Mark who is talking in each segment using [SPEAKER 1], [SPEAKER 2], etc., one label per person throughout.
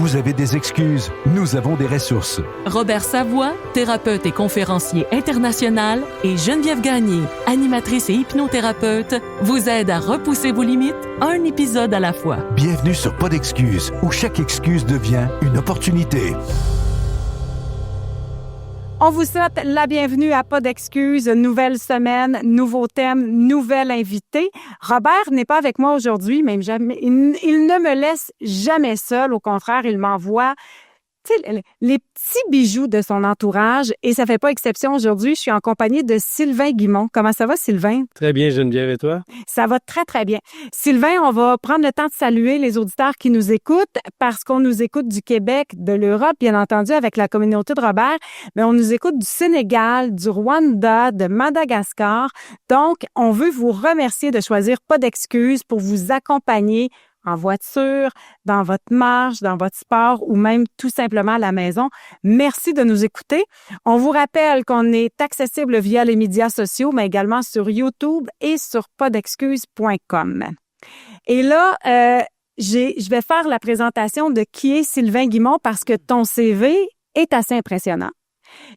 [SPEAKER 1] Vous avez des excuses, nous avons des ressources.
[SPEAKER 2] Robert Savoie, thérapeute et conférencier international, et Geneviève Gagné, animatrice et hypnothérapeute, vous aident à repousser vos limites, un épisode à la fois.
[SPEAKER 1] Bienvenue sur Pas d'excuses, où chaque excuse devient une opportunité.
[SPEAKER 3] On vous souhaite la bienvenue à Pas d'excuses, nouvelle semaine, nouveau thème, nouvel invité. Robert n'est pas avec moi aujourd'hui, même jamais. Il ne me laisse jamais seul. Au contraire, il m'envoie les petits bijoux de son entourage et ça fait pas exception aujourd'hui. Je suis en compagnie de Sylvain Guimont. Comment ça va, Sylvain?
[SPEAKER 4] Très bien, Geneviève, et toi?
[SPEAKER 3] Ça va très, très bien. Sylvain, on va prendre le temps de saluer les auditeurs qui nous écoutent parce qu'on nous écoute du Québec, de l'Europe, bien entendu, avec la communauté de Robert, mais on nous écoute du Sénégal, du Rwanda, de Madagascar. Donc, on veut vous remercier de choisir Pas d'excuses pour vous accompagner en voiture, dans votre marche, dans votre sport ou même tout simplement à la maison. Merci de nous écouter. On vous rappelle qu'on est accessible via les médias sociaux, mais également sur YouTube et sur pasdexcuses.com. Et là, je vais faire la présentation de qui est Sylvain Guimont parce que ton CV est assez impressionnant.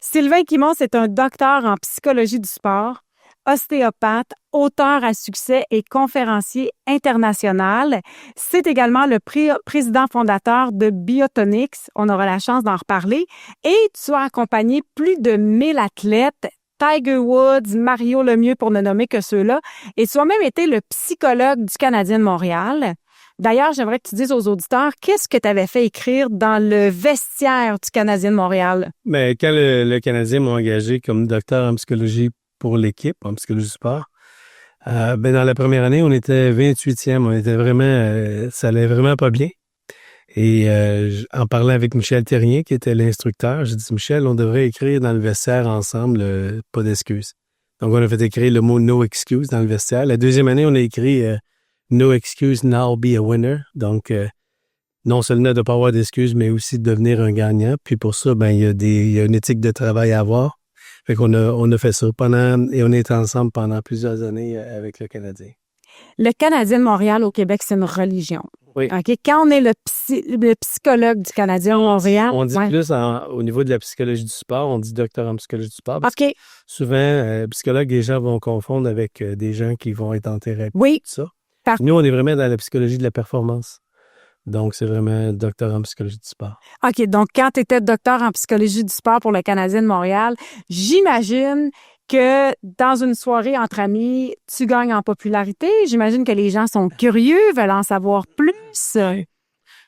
[SPEAKER 3] Sylvain Guimont, c'est un docteur en psychologie du sport, ostéopathe, auteur à succès et conférencier international. C'est également le président fondateur de Biotonix. On aura la chance d'en reparler. Et tu as accompagné plus de 1000 athlètes, Tiger Woods, Mario Lemieux pour ne nommer que ceux-là. Et tu as même été le psychologue du Canadien de Montréal. D'ailleurs, j'aimerais que tu dises aux auditeurs, qu'est-ce que tu avais fait écrire dans le vestiaire du Canadien de Montréal?
[SPEAKER 4] Mais quand le Canadien m'a engagé comme docteur en psychologie pour l'équipe, en psychologie du sport, dans la première année, on était 28e. On était vraiment, ça allait vraiment pas bien. Et en parlant avec Michel Terrien, qui était l'instructeur, j'ai dit, Michel, on devrait écrire dans le vestiaire ensemble pas d'excuses. Donc, on a fait écrire le mot no excuse dans le vestiaire. La deuxième année, on a écrit no excuse, now be a winner. Donc, non seulement de ne pas avoir d'excuses, mais aussi de devenir un gagnant. Puis pour ça, il y a une éthique de travail à avoir. Fait qu'on a fait ça et on est ensemble pendant plusieurs années avec le Canadien.
[SPEAKER 3] Le Canadien de Montréal au Québec, c'est une religion.
[SPEAKER 4] Oui.
[SPEAKER 3] OK. Quand on est le psychologue du Canadien de Montréal.
[SPEAKER 4] On dit plus au niveau de la psychologie du sport, on dit docteur en psychologie du sport.
[SPEAKER 3] OK.
[SPEAKER 4] Souvent, psychologue, les gens vont confondre avec des gens qui vont être en thérapie.
[SPEAKER 3] Oui.
[SPEAKER 4] Tout ça. Nous, on est vraiment dans la psychologie de la performance. Donc, c'est vraiment docteur en psychologie du sport.
[SPEAKER 3] OK. Donc, quand tu étais docteur en psychologie du sport pour le Canadien de Montréal, j'imagine que dans une soirée entre amis, tu gagnes en popularité. J'imagine que les gens sont curieux, veulent en savoir plus.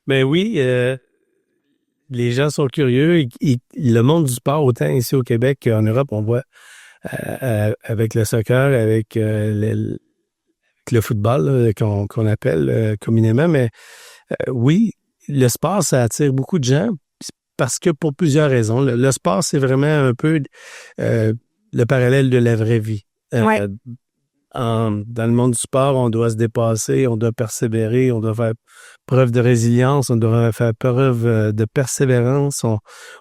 [SPEAKER 4] Ben oui, les gens sont curieux. Le monde du sport, autant ici au Québec qu'en Europe, on voit avec le soccer, avec le football qu'on appelle communément, mais oui, le sport, ça attire beaucoup de gens parce que pour plusieurs raisons. Le sport, c'est vraiment un peu le parallèle de la vraie vie.
[SPEAKER 3] Ouais.
[SPEAKER 4] Dans le monde du sport, on doit se dépasser, on doit persévérer, on doit faire preuve de résilience, on doit faire preuve de persévérance,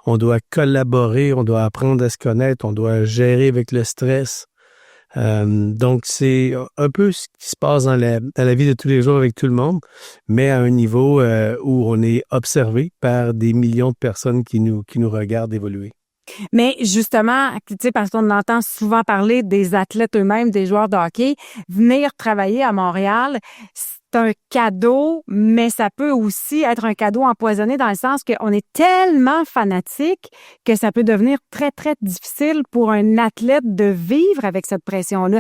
[SPEAKER 4] on doit collaborer, on doit apprendre à se connaître, on doit gérer avec le stress. Donc, c'est un peu ce qui se passe dans la vie de tous les jours avec tout le monde, mais à un niveau où on est observé par des millions de personnes qui nous regardent évoluer.
[SPEAKER 3] Mais justement, tu sais, parce qu'on entend souvent parler des athlètes eux-mêmes, des joueurs de hockey, venir travailler à Montréal, c'est un cadeau, mais ça peut aussi être un cadeau empoisonné dans le sens qu'on est tellement fanatique que ça peut devenir très, très difficile pour un athlète de vivre avec cette pression-là.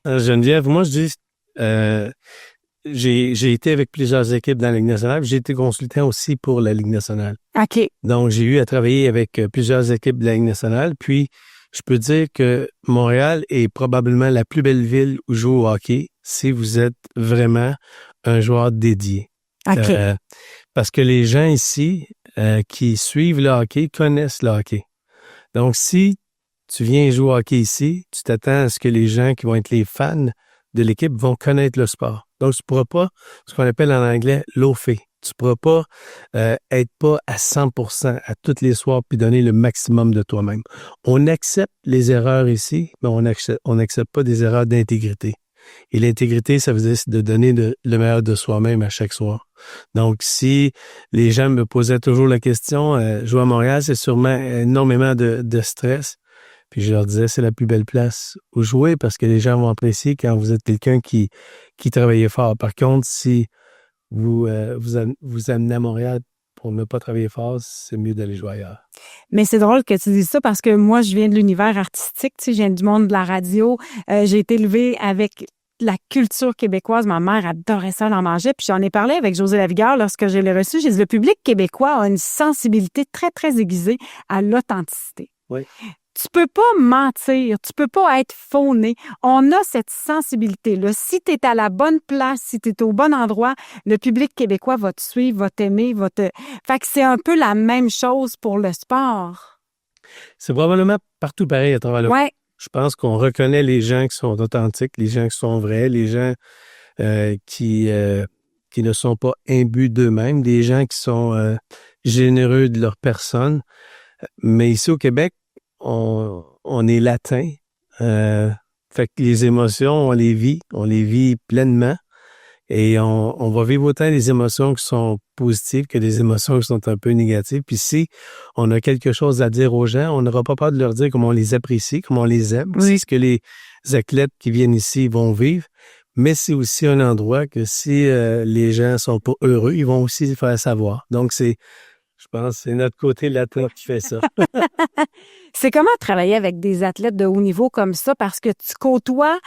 [SPEAKER 4] Geneviève, moi, je dis, j'ai été avec plusieurs équipes dans la Ligue nationale. J'ai été consultant aussi pour la Ligue nationale.
[SPEAKER 3] OK.
[SPEAKER 4] Donc, j'ai eu à travailler avec plusieurs équipes de la Ligue nationale. Puis, je peux dire que Montréal est probablement la plus belle ville où jouer au hockey si vous êtes vraiment un joueur dédié.
[SPEAKER 3] OK.
[SPEAKER 4] Parce que les gens ici qui suivent le hockey connaissent le hockey. Donc, si tu viens jouer au hockey ici, tu t'attends à ce que les gens qui vont être les fans de l'équipe vont connaître le sport. Donc, tu ne pourras pas, ce qu'on appelle en anglais, loafer. Tu ne pourras pas être pas à 100% à tous les soirs puis donner le maximum de toi-même. On accepte les erreurs ici, mais on n'accepte pas des erreurs d'intégrité. Et l'intégrité, ça veut dire de donner le meilleur de soi-même à chaque soir. Donc, si les gens me posaient toujours la question, jouer à Montréal, c'est sûrement énormément de stress. Puis je leur disais, c'est la plus belle place où jouer parce que les gens vont apprécier quand vous êtes quelqu'un qui travaillait fort. Par contre, si vous amenez à Montréal pour ne pas travailler fort, c'est mieux d'aller jouer ailleurs.
[SPEAKER 3] Mais c'est drôle que tu dises ça parce que moi, je viens de l'univers artistique, tu sais, je viens du monde de la radio. J'ai été élevée avec la culture québécoise. Ma mère adorait ça, elle en mangeait. Puis j'en ai parlé avec José Lavigueur lorsque je l'ai reçu. J'ai dit, le public québécois a une sensibilité très, très aiguisée à l'authenticité.
[SPEAKER 4] Oui.
[SPEAKER 3] Tu peux pas mentir, tu peux pas être fauné. On a cette sensibilité-là. Si tu es à la bonne place, si tu es au bon endroit, le public québécois va te suivre, va t'aimer, va te... Fait que c'est un peu la même chose pour le sport.
[SPEAKER 4] C'est probablement partout pareil à travers le monde.
[SPEAKER 3] Ouais.
[SPEAKER 4] Je pense qu'on reconnaît les gens qui sont authentiques, les gens qui sont vrais, les gens qui ne sont pas imbus d'eux-mêmes, des gens qui sont généreux de leur personne. Mais ici au Québec, on est latin. Fait que les émotions, on les vit pleinement. Et on va vivre autant des émotions qui sont positives que des émotions qui sont un peu négatives. Puis si on a quelque chose à dire aux gens, on n'aura pas peur de leur dire comment on les apprécie, comment on les aime.
[SPEAKER 3] Oui.
[SPEAKER 4] C'est ce que les athlètes qui viennent ici vont vivre. Mais c'est aussi un endroit que si les gens sont pas heureux, ils vont aussi faire savoir. Donc je pense que c'est notre côté latin qui fait ça.
[SPEAKER 3] C'est comment travailler avec des athlètes de haut niveau comme ça parce que tu côtoies.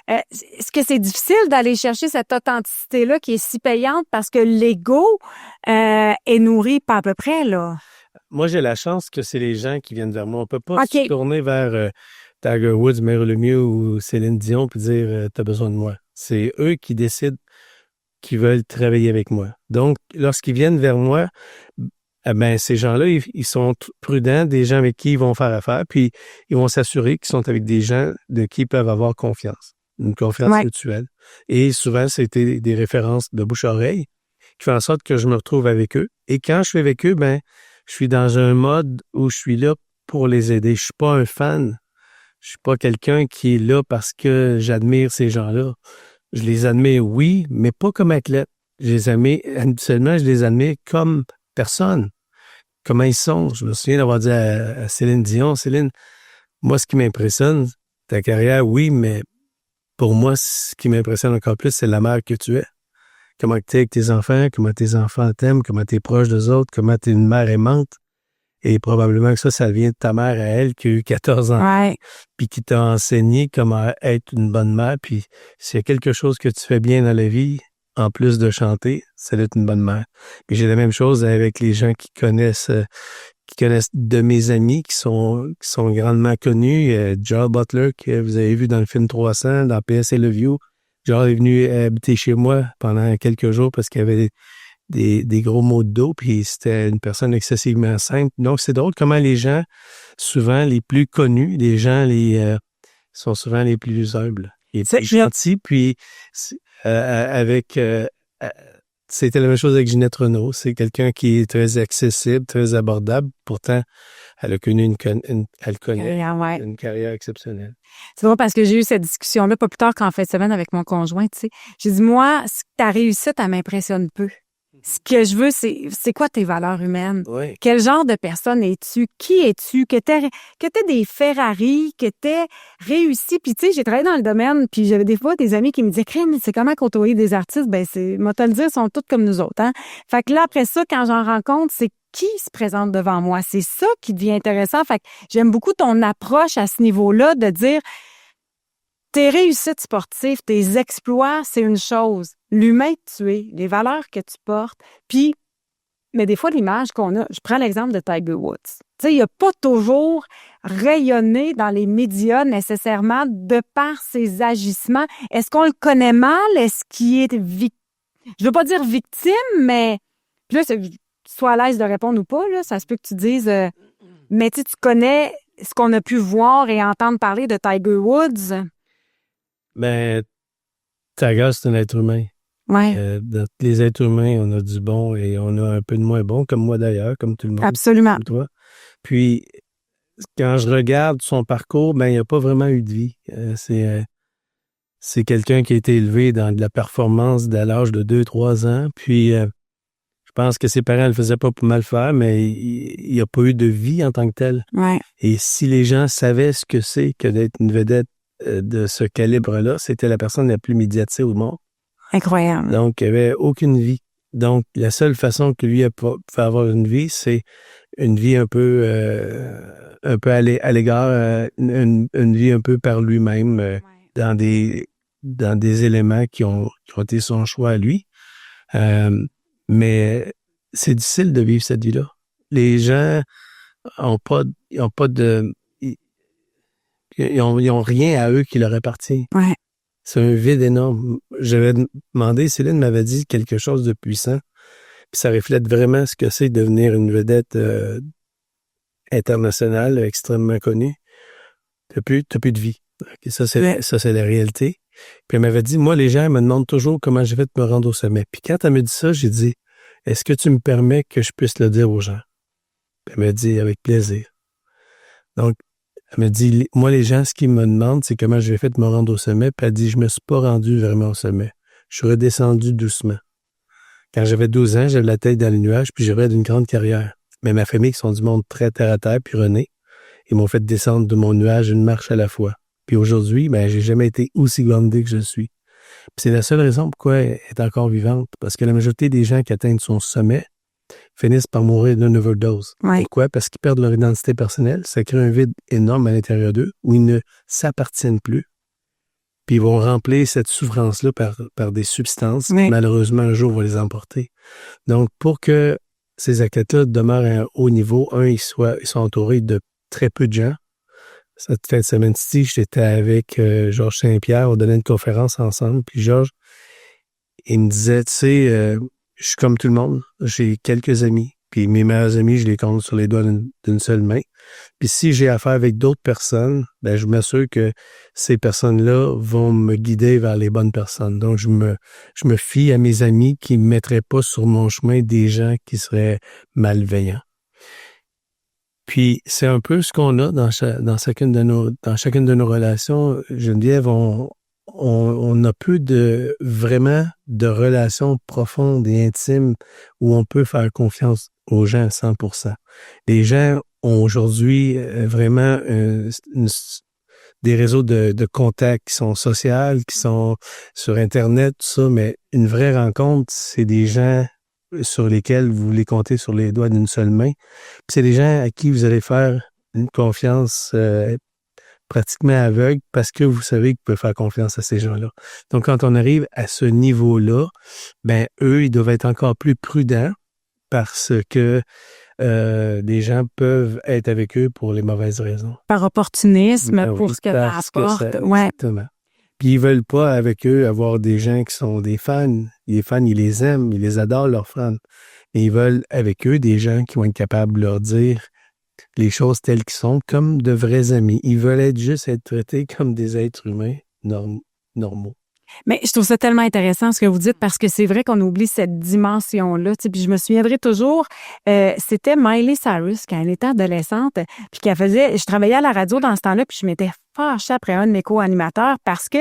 [SPEAKER 3] Est-ce que c'est difficile d'aller chercher cette authenticité-là qui est si payante parce que l'ego est nourri pas à peu près, là?
[SPEAKER 4] Moi, j'ai la chance que c'est les gens qui viennent vers moi. On peut pas
[SPEAKER 3] OK.
[SPEAKER 4] se tourner vers Tiger Woods, Mario Lemieux ou Céline Dion puis dire t'as besoin de moi. C'est eux qui décident qu'ils veulent travailler avec moi. Donc, lorsqu'ils viennent vers moi, ces gens-là, ils sont prudents, des gens avec qui ils vont faire affaire, puis ils vont s'assurer qu'ils sont avec des gens de qui ils peuvent avoir confiance, une confiance mutuelle. Et souvent, c'était des références de bouche-oreille qui font en sorte que je me retrouve avec eux. Et quand je suis avec eux, je suis dans un mode où je suis là pour les aider. Je suis pas un fan. Je suis pas quelqu'un qui est là parce que j'admire ces gens-là. Je les admire, oui, mais pas comme athlète. Habituellement, je les admire comme personne. Comment ils sont. Je me souviens d'avoir dit à Céline Dion, Céline, moi, ce qui m'impressionne, ta carrière, oui, mais pour moi, ce qui m'impressionne encore plus, c'est la mère que tu es. Comment tu es avec tes enfants, comment tes enfants t'aiment, comment tu es proche d'eux autres, comment tu es une mère aimante. Et probablement que ça vient de ta mère à elle qui a eu 14 ans. Puis qui t'a enseigné comment être une bonne mère. Puis s'il y a quelque chose que tu fais bien dans la vie, en plus de chanter, c'est d'être une bonne mère. Puis j'ai la même chose avec les gens qui connaissent de mes amis qui sont grandement connus. Joel Butler, que vous avez vu dans le film 300, dans PS I Love You. Joel est venu habiter chez moi pendant quelques jours parce qu'il avait des gros maux de dos, puis c'était une personne excessivement simple. Donc, c'est drôle comment les gens, souvent les plus connus, les gens sont souvent les plus humbles. Et plus gentils, puis c'était la même chose avec Ginette Renault. C'est quelqu'un qui est très accessible, très abordable. Pourtant, elle a connu une carrière exceptionnelle.
[SPEAKER 3] C'est drôle parce que j'ai eu cette discussion-là pas plus tard qu'en fin de semaine avec mon conjoint, tu sais. J'ai dit, moi, ta réussite, elle m'impressionne peu. Ce que je veux, c'est quoi tes valeurs humaines?
[SPEAKER 4] Oui.
[SPEAKER 3] Quel genre de personne es-tu? Qui es-tu? Que t'aies des Ferrari, que t'aies réussi. Puis tu sais, j'ai travaillé dans le domaine, puis j'avais des fois des amis qui me disaient, crème, c'est comment côtoyer des artistes? Moi, te le dire, ils sont tous comme nous autres, hein? Fait que là, après ça, quand j'en rencontre, c'est qui se présente devant moi? C'est ça qui devient intéressant. Fait que j'aime beaucoup ton approche à ce niveau-là de dire, tes réussites sportives, tes exploits, c'est une chose. L'humain que tu es, les valeurs que tu portes, puis, mais des fois, l'image qu'on a, je prends l'exemple de Tiger Woods. Tu sais, il n'a pas toujours rayonné dans les médias nécessairement de par ses agissements. Est-ce qu'on le connaît mal? Est-ce qu'il est, je veux pas dire victime, mais, puis là, sois à l'aise de répondre ou pas, là, ça se peut que tu dises, mais tu connais ce qu'on a pu voir et entendre parler de Tiger Woods.
[SPEAKER 4] Tiger, c'est un être humain.
[SPEAKER 3] Ouais.
[SPEAKER 4] Dans les êtres humains, on a du bon et on a un peu de moins bon, comme moi d'ailleurs, comme tout le monde.
[SPEAKER 3] Absolument.
[SPEAKER 4] Comme toi. Puis, quand je regarde son parcours, il n'y a pas vraiment eu de vie. c'est quelqu'un qui a été élevé dans de la performance dès l'âge de 2-3 ans. Puis, je pense que ses parents ne le faisaient pas pour mal faire, mais il n'y a pas eu de vie en tant que tel.
[SPEAKER 3] Ouais.
[SPEAKER 4] Et si les gens savaient ce que c'est que d'être une vedette de ce calibre-là, c'était la personne la plus médiatisée au monde.
[SPEAKER 3] Incroyable.
[SPEAKER 4] Donc, il n'y avait aucune vie. Donc, la seule façon que lui a fait avoir une vie, c'est une vie un peu à l'égard, une vie un peu par lui-même, dans des éléments qui ont été son choix à lui. Mais c'est difficile de vivre cette vie-là. Les gens ont pas de, ils ont rien à eux qui leur appartient.
[SPEAKER 3] Ouais.
[SPEAKER 4] C'est un vide énorme. J'avais demandé, Céline m'avait dit quelque chose de puissant, puis ça reflète vraiment ce que c'est de devenir une vedette internationale, extrêmement connue. T'as plus de vie. Okay, ça, c'est la réalité. Puis elle m'avait dit, moi, les gens me demandent toujours comment j'ai fait de me rendre au sommet. Puis quand elle me dit ça, j'ai dit, est-ce que tu me permets que je puisse le dire aux gens? Puis elle m'a dit, avec plaisir. Donc, elle me dit, moi, les gens, ce qu'ils me demandent, c'est comment j'ai fait de me rendre au sommet. Puis elle dit, je me suis pas rendu vraiment au sommet. Je suis redescendu doucement. Quand j'avais 12 ans, j'avais la tête dans les nuages, puis j'avais d'une grande carrière. Mais ma famille, qui sont du monde très terre à terre, puis René, ils m'ont fait descendre de mon nuage une marche à la fois. Puis aujourd'hui, j'ai jamais été aussi grandé que je suis. Puis c'est la seule raison pourquoi elle est encore vivante. Parce que la majorité des gens qui atteignent son sommet finissent par mourir d'une overdose.
[SPEAKER 3] Ouais.
[SPEAKER 4] Pourquoi? Parce qu'ils perdent leur identité personnelle. Ça crée un vide énorme à l'intérieur d'eux où ils ne s'appartiennent plus. Puis ils vont remplir cette souffrance-là par des substances qui, malheureusement, un jour, vont les emporter. Donc, pour que ces athlètes-là demeurent à un haut niveau, ils sont entourés de très peu de gens. Cette fin de semaine-ci, j'étais avec Georges Saint-Pierre, on donnait une conférence ensemble, puis Georges, il me disait, tu sais, je suis comme tout le monde, j'ai quelques amis, puis mes meilleurs amis, je les compte sur les doigts d'une seule main. Puis si j'ai affaire avec d'autres personnes, je m'assure que ces personnes-là vont me guider vers les bonnes personnes. Donc, je me fie à mes amis qui ne mettraient pas sur mon chemin des gens qui seraient malveillants. Puis, c'est un peu ce qu'on a dans chacune de nos relations. Geneviève, on a peu vraiment de relations profondes et intimes où on peut faire confiance aux gens à 100%. Les gens ont aujourd'hui vraiment des réseaux de contacts qui sont sociaux, qui sont sur Internet, tout ça, mais une vraie rencontre, c'est des gens sur lesquels vous les comptez sur les doigts d'une seule main. Puis c'est des gens à qui vous allez faire une confiance pratiquement aveugle parce que vous savez que vous pouvez faire confiance à ces gens-là. Donc, quand on arrive à ce niveau-là, eux, ils doivent être encore plus prudents parce que les gens peuvent être avec eux pour les mauvaises raisons.
[SPEAKER 3] Par opportunisme, pour ce que ça apporte.
[SPEAKER 4] Exactement. Puis ils veulent pas avec eux avoir des gens qui sont des fans. Les fans, ils les aiment, ils les adorent, leurs fans. Et ils veulent avec eux des gens qui vont être capables de leur dire les choses telles qu'elles sont, comme de vrais amis. Ils veulent être traités comme des êtres humains normaux.
[SPEAKER 3] Mais je trouve ça tellement intéressant ce que vous dites parce que c'est vrai qu'on oublie cette dimension-là. Puis je me souviendrai toujours, c'était Miley Cyrus quand elle était adolescente, puis je travaillais à la radio dans ce temps-là, puis je m'étais fâchée après un de mes co-animateurs parce que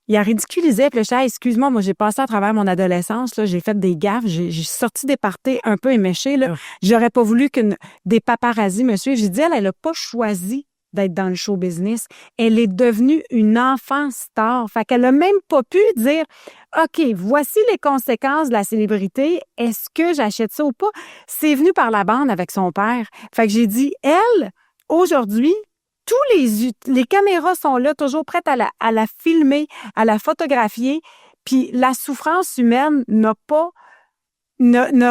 [SPEAKER 3] il a ridiculisé, puis le chat, excuse-moi, moi j'ai passé à travers mon adolescence, là, j'ai fait des gaffes, j'ai sorti des parties un peu éméchées, là. J'aurais pas voulu des paparazzis me suivent. J'ai dit, elle a pas choisi d'être dans le show business. Elle est devenue une enfant star. Fait qu'elle a même pas pu dire, OK, voici les conséquences de la célébrité. Est-ce que j'achète ça ou pas? C'est venu par la bande avec son père. Fait que j'ai dit, elle, aujourd'hui, tous les caméras sont là, toujours prêtes à la filmer, à la photographier. Puis la souffrance humaine ne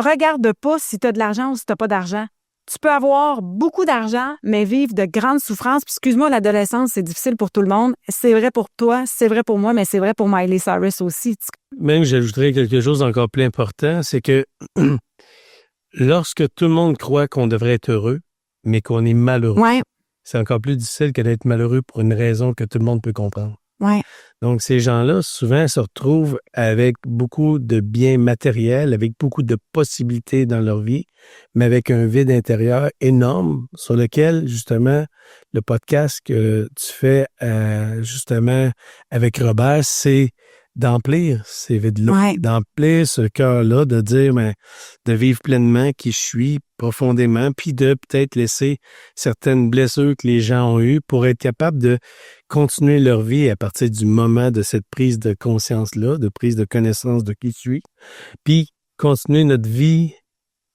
[SPEAKER 3] regarde pas si tu as de l'argent ou si tu n'as pas d'argent. Tu peux avoir beaucoup d'argent, mais vivre de grandes souffrances. Puis, excuse-moi, l'adolescence, c'est difficile pour tout le monde. C'est vrai pour toi, c'est vrai pour moi, mais c'est vrai pour Miley Cyrus aussi.
[SPEAKER 4] Même, j'ajouterais quelque chose d'encore plus important, c'est que lorsque tout le monde croit qu'on devrait être heureux, mais qu'on est malheureux, c'est encore plus difficile que d'être malheureux pour une raison que tout le monde peut comprendre.
[SPEAKER 3] Ouais.
[SPEAKER 4] Donc, ces gens-là, souvent, se retrouvent avec beaucoup de biens matériels, avec beaucoup de possibilités dans leur vie, mais avec un vide intérieur énorme sur lequel, justement, le podcast que tu fais, justement, avec Robert, c'est d'emplir ces vides-là, d'emplir ce cœur-là, de dire, de vivre pleinement qui je suis profondément, puis de peut-être laisser certaines blessures que les gens ont eues pour être capable de continuer leur vie à partir du moment de cette prise de conscience-là, de prise de connaissance de qui je suis, puis continuer notre vie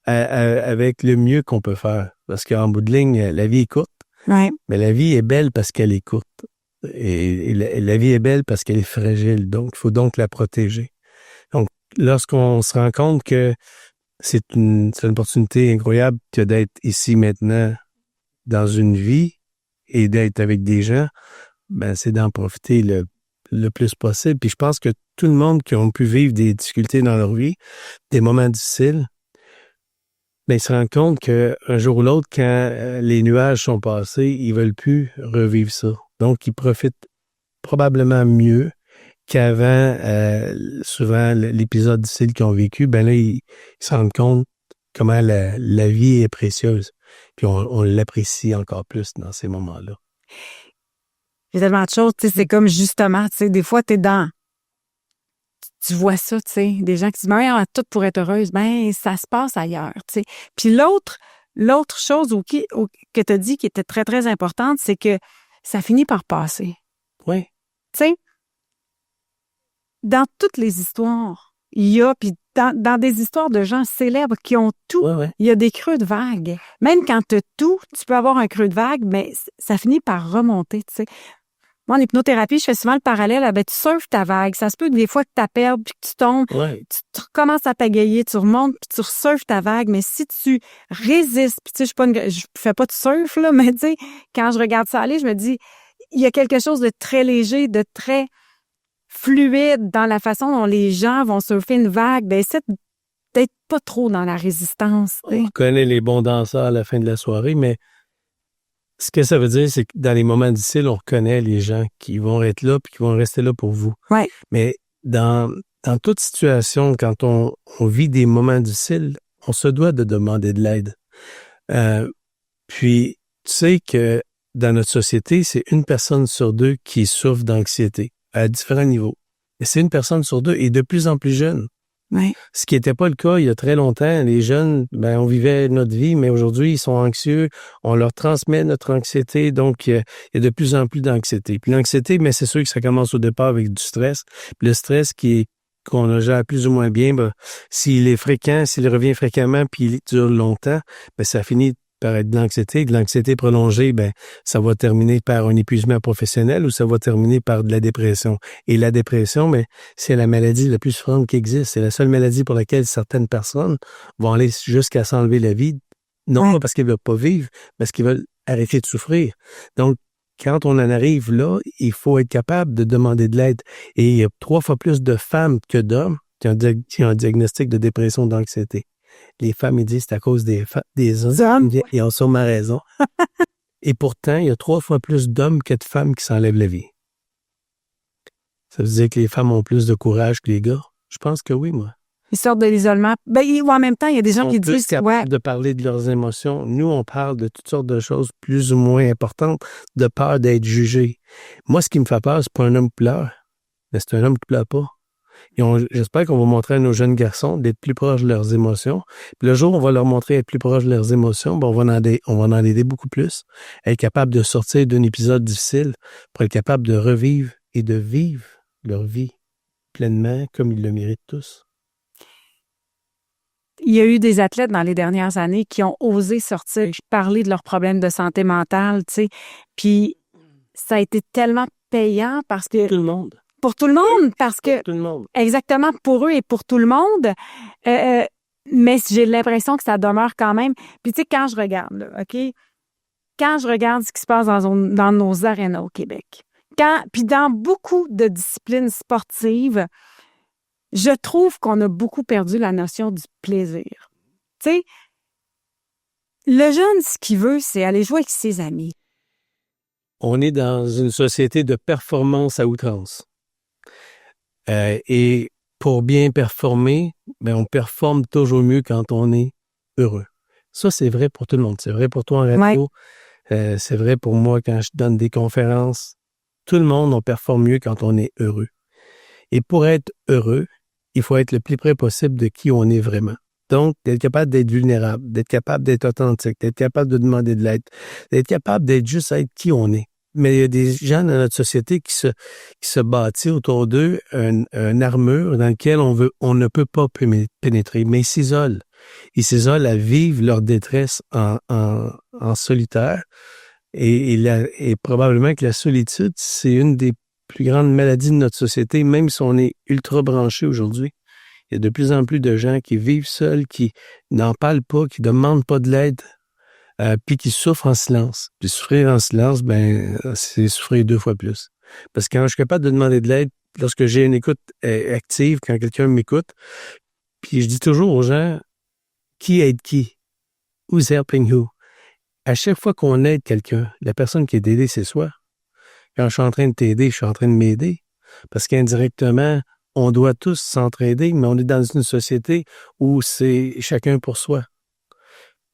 [SPEAKER 4] avec le mieux qu'on peut faire. Parce qu'en bout de ligne, la vie est courte, mais la vie est belle parce qu'elle est courte. Et la vie est belle parce qu'elle est fragile, donc il faut donc la protéger. Donc, lorsqu'on se rend compte que c'est une opportunité incroyable que d'être ici maintenant dans une vie et d'être avec des gens, c'est d'en profiter le plus possible. Puis je pense que tout le monde qui a pu vivre des difficultés dans leur vie, des moments difficiles, ils se rendent compte qu'un jour ou l'autre, quand les nuages sont passés, ils veulent plus revivre ça. Donc, ils profitent probablement mieux qu'avant, souvent, l'épisode difficile qu'ils ont vécu. Là, ils se rendent compte comment la vie est précieuse. Puis on l'apprécie encore plus dans ces moments-là.
[SPEAKER 3] Il y a tellement de choses, tu sais, c'est comme justement, tu sais, des fois, tu vois ça, tu sais, des gens qui disent, tout pour être heureuse, ça se passe ailleurs, tu sais. Puis l'autre chose que tu as dit qui était très, très importante, c'est que ça finit par passer.
[SPEAKER 4] Oui.
[SPEAKER 3] Tu sais, dans toutes les histoires, il y a, puis dans des histoires de gens célèbres qui ont tout, il y a des creux de vague. Même quand tu as tout, tu peux avoir un creux de vague, mais ça finit par remonter, tu sais. Moi, en hypnothérapie, je fais souvent le parallèle, tu surfes ta vague. Ça se peut que des fois que tu perds puis que tu tombes, tu recommences à pagayer, tu remontes puis tu surfes ta vague. Mais si tu résistes, puis tu sais, je fais pas de surf, là, mais tu sais, quand je regarde ça aller, je me dis, il y a quelque chose de très léger, de très fluide dans la façon dont les gens vont surfer une vague. Essaie d'être pas trop dans la résistance.
[SPEAKER 4] On connaît les bons danseurs à la fin de la soirée, mais ce que ça veut dire, c'est que dans les moments difficiles, on reconnaît les gens qui vont être là puis qui vont rester là pour vous.
[SPEAKER 3] Ouais.
[SPEAKER 4] Mais dans toute situation, quand on vit des moments difficiles, on se doit de demander de l'aide. Puis, tu sais que dans notre société, c'est 1 personne sur 2 qui souffre d'anxiété à différents niveaux. Et c'est 1 personne sur 2 et de plus en plus jeune.
[SPEAKER 3] Ouais.
[SPEAKER 4] Ce qui n'était pas le cas il y a très longtemps. Les jeunes, on vivait notre vie, mais aujourd'hui, ils sont anxieux. On leur transmet notre anxiété. Donc, il y a de plus en plus d'anxiété. Puis l'anxiété, mais c'est sûr que ça commence au départ avec du stress. Puis le stress qu'on gère plus ou moins bien, s'il est fréquent, s'il revient fréquemment, puis il dure longtemps, ça finit par être de l'anxiété. De l'anxiété prolongée, ça va terminer par un épuisement professionnel ou ça va terminer par de la dépression. Et la dépression, c'est la maladie la plus fréquente qui existe. C'est la seule maladie pour laquelle certaines personnes vont aller jusqu'à s'enlever la vie. Non pas parce qu'ils veulent pas vivre, mais parce qu'ils veulent arrêter de souffrir. Donc, quand on en arrive là, il faut être capable de demander de l'aide. Et il y a 3 fois plus de femmes que d'hommes qui ont un diagnostic de dépression d'anxiété. Les femmes, ils disent c'est à cause des hommes. Ils ont sûrement raison. Et pourtant, il y a 3 fois plus d'hommes que de femmes qui s'enlèvent la vie. Ça veut dire que les femmes ont plus de courage que les gars? Je pense que oui, moi.
[SPEAKER 3] Ils sortent de l'isolement. En même temps, il y a des gens qui disent...
[SPEAKER 4] Ils sont plus capables de parler de leurs émotions. Nous, on parle de toutes sortes de choses plus ou moins importantes, de peur d'être jugé. Moi, ce qui me fait peur, c'est pas un homme qui pleure, mais c'est un homme qui pleure pas. J'espère qu'on va montrer à nos jeunes garçons d'être plus proches de leurs émotions. Puis le jour où on va leur montrer être plus proches de leurs émotions, on va en aider beaucoup plus. Être capable de sortir d'un épisode difficile pour être capable de revivre et de vivre leur vie pleinement comme ils le méritent tous.
[SPEAKER 3] Il y a eu des athlètes dans les dernières années qui ont osé sortir, parler de leurs problèmes de santé mentale, tu sais. Puis ça a été tellement payant parce que...
[SPEAKER 4] Tout le monde.
[SPEAKER 3] Pour tout le monde, parce que...
[SPEAKER 4] Pour tout le monde.
[SPEAKER 3] Exactement, pour eux et pour tout le monde. Mais j'ai l'impression que ça demeure quand même... Puis tu sais, quand je regarde, là, OK? Quand je regarde ce qui se passe dans nos arénas au Québec, puis dans beaucoup de disciplines sportives, je trouve qu'on a beaucoup perdu la notion du plaisir. Tu sais, le jeune, ce qu'il veut, c'est aller jouer avec ses amis.
[SPEAKER 4] On est dans une société de performance à outrance. Et pour bien performer, ben on performe toujours mieux quand on est heureux. Ça, c'est vrai pour tout le monde. C'est vrai pour toi en radio. C'est vrai pour moi quand je donne des conférences. Tout le monde, on performe mieux quand on est heureux. Et pour être heureux, il faut être le plus près possible de qui on est vraiment. Donc, d'être capable d'être vulnérable, d'être capable d'être authentique, d'être capable de demander de l'aide, d'être capable d'être juste être qui on est. Mais il y a des gens dans notre société qui se bâtissent autour d'eux une armure dans laquelle on ne peut pas pénétrer, mais ils s'isolent. Ils s'isolent à vivre leur détresse en solitaire. Et probablement que la solitude, c'est une des plus grandes maladies de notre société, même si on est ultra branché aujourd'hui. Il y a de plus en plus de gens qui vivent seuls, qui n'en parlent pas, qui demandent pas de l'aide, puis qui souffrent en silence. Puis souffrir en silence, c'est souffrir 2 fois plus. Parce que quand je suis capable de demander de l'aide, lorsque j'ai une écoute active, quand quelqu'un m'écoute, puis je dis toujours aux gens, qui aide qui? Who's helping who? À chaque fois qu'on aide quelqu'un, la personne qui est aidée, c'est soi. Quand je suis en train de t'aider, je suis en train de m'aider. Parce qu'indirectement, on doit tous s'entraider, mais on est dans une société où c'est chacun pour soi.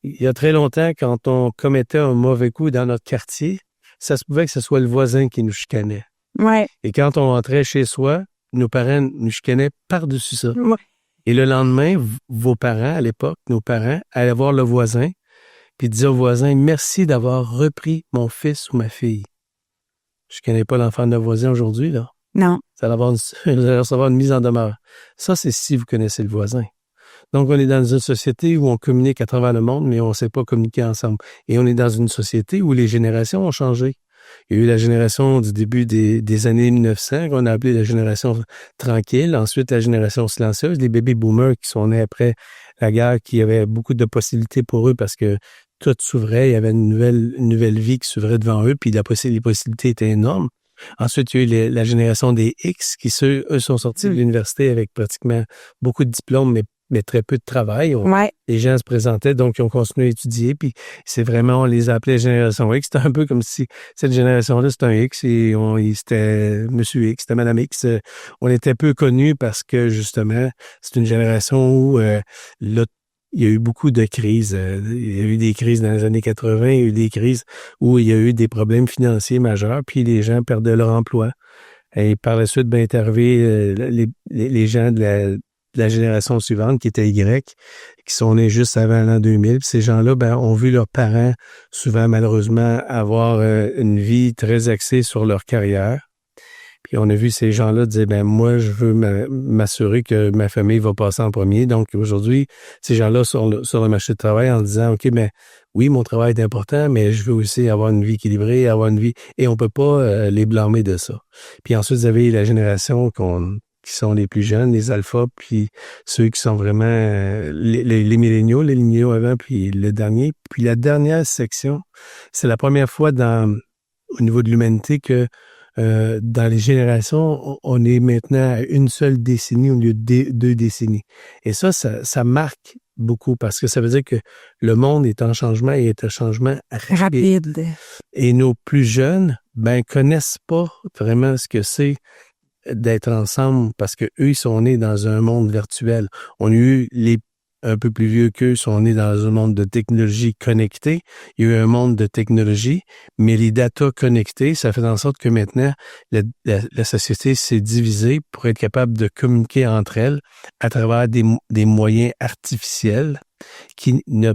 [SPEAKER 4] Il y a très longtemps, quand on commettait un mauvais coup dans notre quartier, ça se pouvait que ce soit le voisin qui nous chicanait.
[SPEAKER 3] Ouais.
[SPEAKER 4] Et quand on rentrait chez soi, nos parents nous chicanaient par-dessus ça.
[SPEAKER 3] Ouais.
[SPEAKER 4] Et le lendemain, vos parents, à l'époque, nos parents, allaient voir le voisin, puis disaient au voisin, merci d'avoir repris mon fils ou ma fille. Je connais pas l'enfant de voisin aujourd'hui, là.
[SPEAKER 3] Non.
[SPEAKER 4] Ça va recevoir une mise en demeure. Ça, c'est si vous connaissez le voisin. Donc, on est dans une société où on communique à travers le monde, mais on ne sait pas communiquer ensemble. Et on est dans une société où les générations ont changé. Il y a eu la génération du début des années 1900, qu'on a appelé la génération tranquille. Ensuite, la génération silencieuse, les baby boomers qui sont nés après la guerre, qui avaient beaucoup de possibilités pour eux parce que tout s'ouvrait. Il y avait une nouvelle vie qui s'ouvrait devant eux, puis les possibilités étaient énormes. Ensuite, il y a eu la génération des X qui, eux, sont sortis de l'université avec pratiquement beaucoup de diplômes, mais très peu de travail.
[SPEAKER 3] Ouais.
[SPEAKER 4] Les gens se présentaient, donc ils ont continué à étudier, puis c'est vraiment, on les appelait génération X. C'était un peu comme si cette génération-là, c'était un X, et c'était Monsieur X, c'était Madame X. On était peu connus parce que, justement, c'est une génération où il y a eu beaucoup de crises. Il y a eu des crises dans les années 80, il y a eu des crises où il y a eu des problèmes financiers majeurs, puis les gens perdaient leur emploi. Et par la suite, est arrivé les gens de la génération suivante, qui était Y, qui sont nés juste avant l'an 2000. Puis ces gens-là, ont vu leurs parents, souvent malheureusement, avoir une vie très axée sur leur carrière. Puis on a vu ces gens-là dire, moi, je veux m'assurer que ma famille va passer en premier. Donc aujourd'hui, ces gens-là sur le marché de travail en disant, OK, oui, mon travail est important, mais je veux aussi avoir une vie équilibrée, avoir une vie... Et on peut pas les blâmer de ça. Puis ensuite, vous avez la génération qui sont les plus jeunes, les alphas, puis ceux qui sont vraiment les milléniaux, les milléniaux avant, puis le dernier. Puis la dernière section, c'est la première fois au niveau de l'humanité que dans les générations, on est maintenant à une seule décennie au lieu de 2 décennies. Et ça marque beaucoup parce que ça veut dire que le monde est en changement et est en changement rapide. Et nos plus jeunes, connaissent pas vraiment ce que c'est d'être ensemble parce que eux, ils sont nés dans un monde virtuel. On a eu les un peu plus vieux qu'eux sont nés dans un monde de technologie connectée. Il y a eu un monde de technologie, mais les data connectés, ça fait en sorte que maintenant, la société s'est divisée pour être capable de communiquer entre elles à travers des moyens artificiels qui ne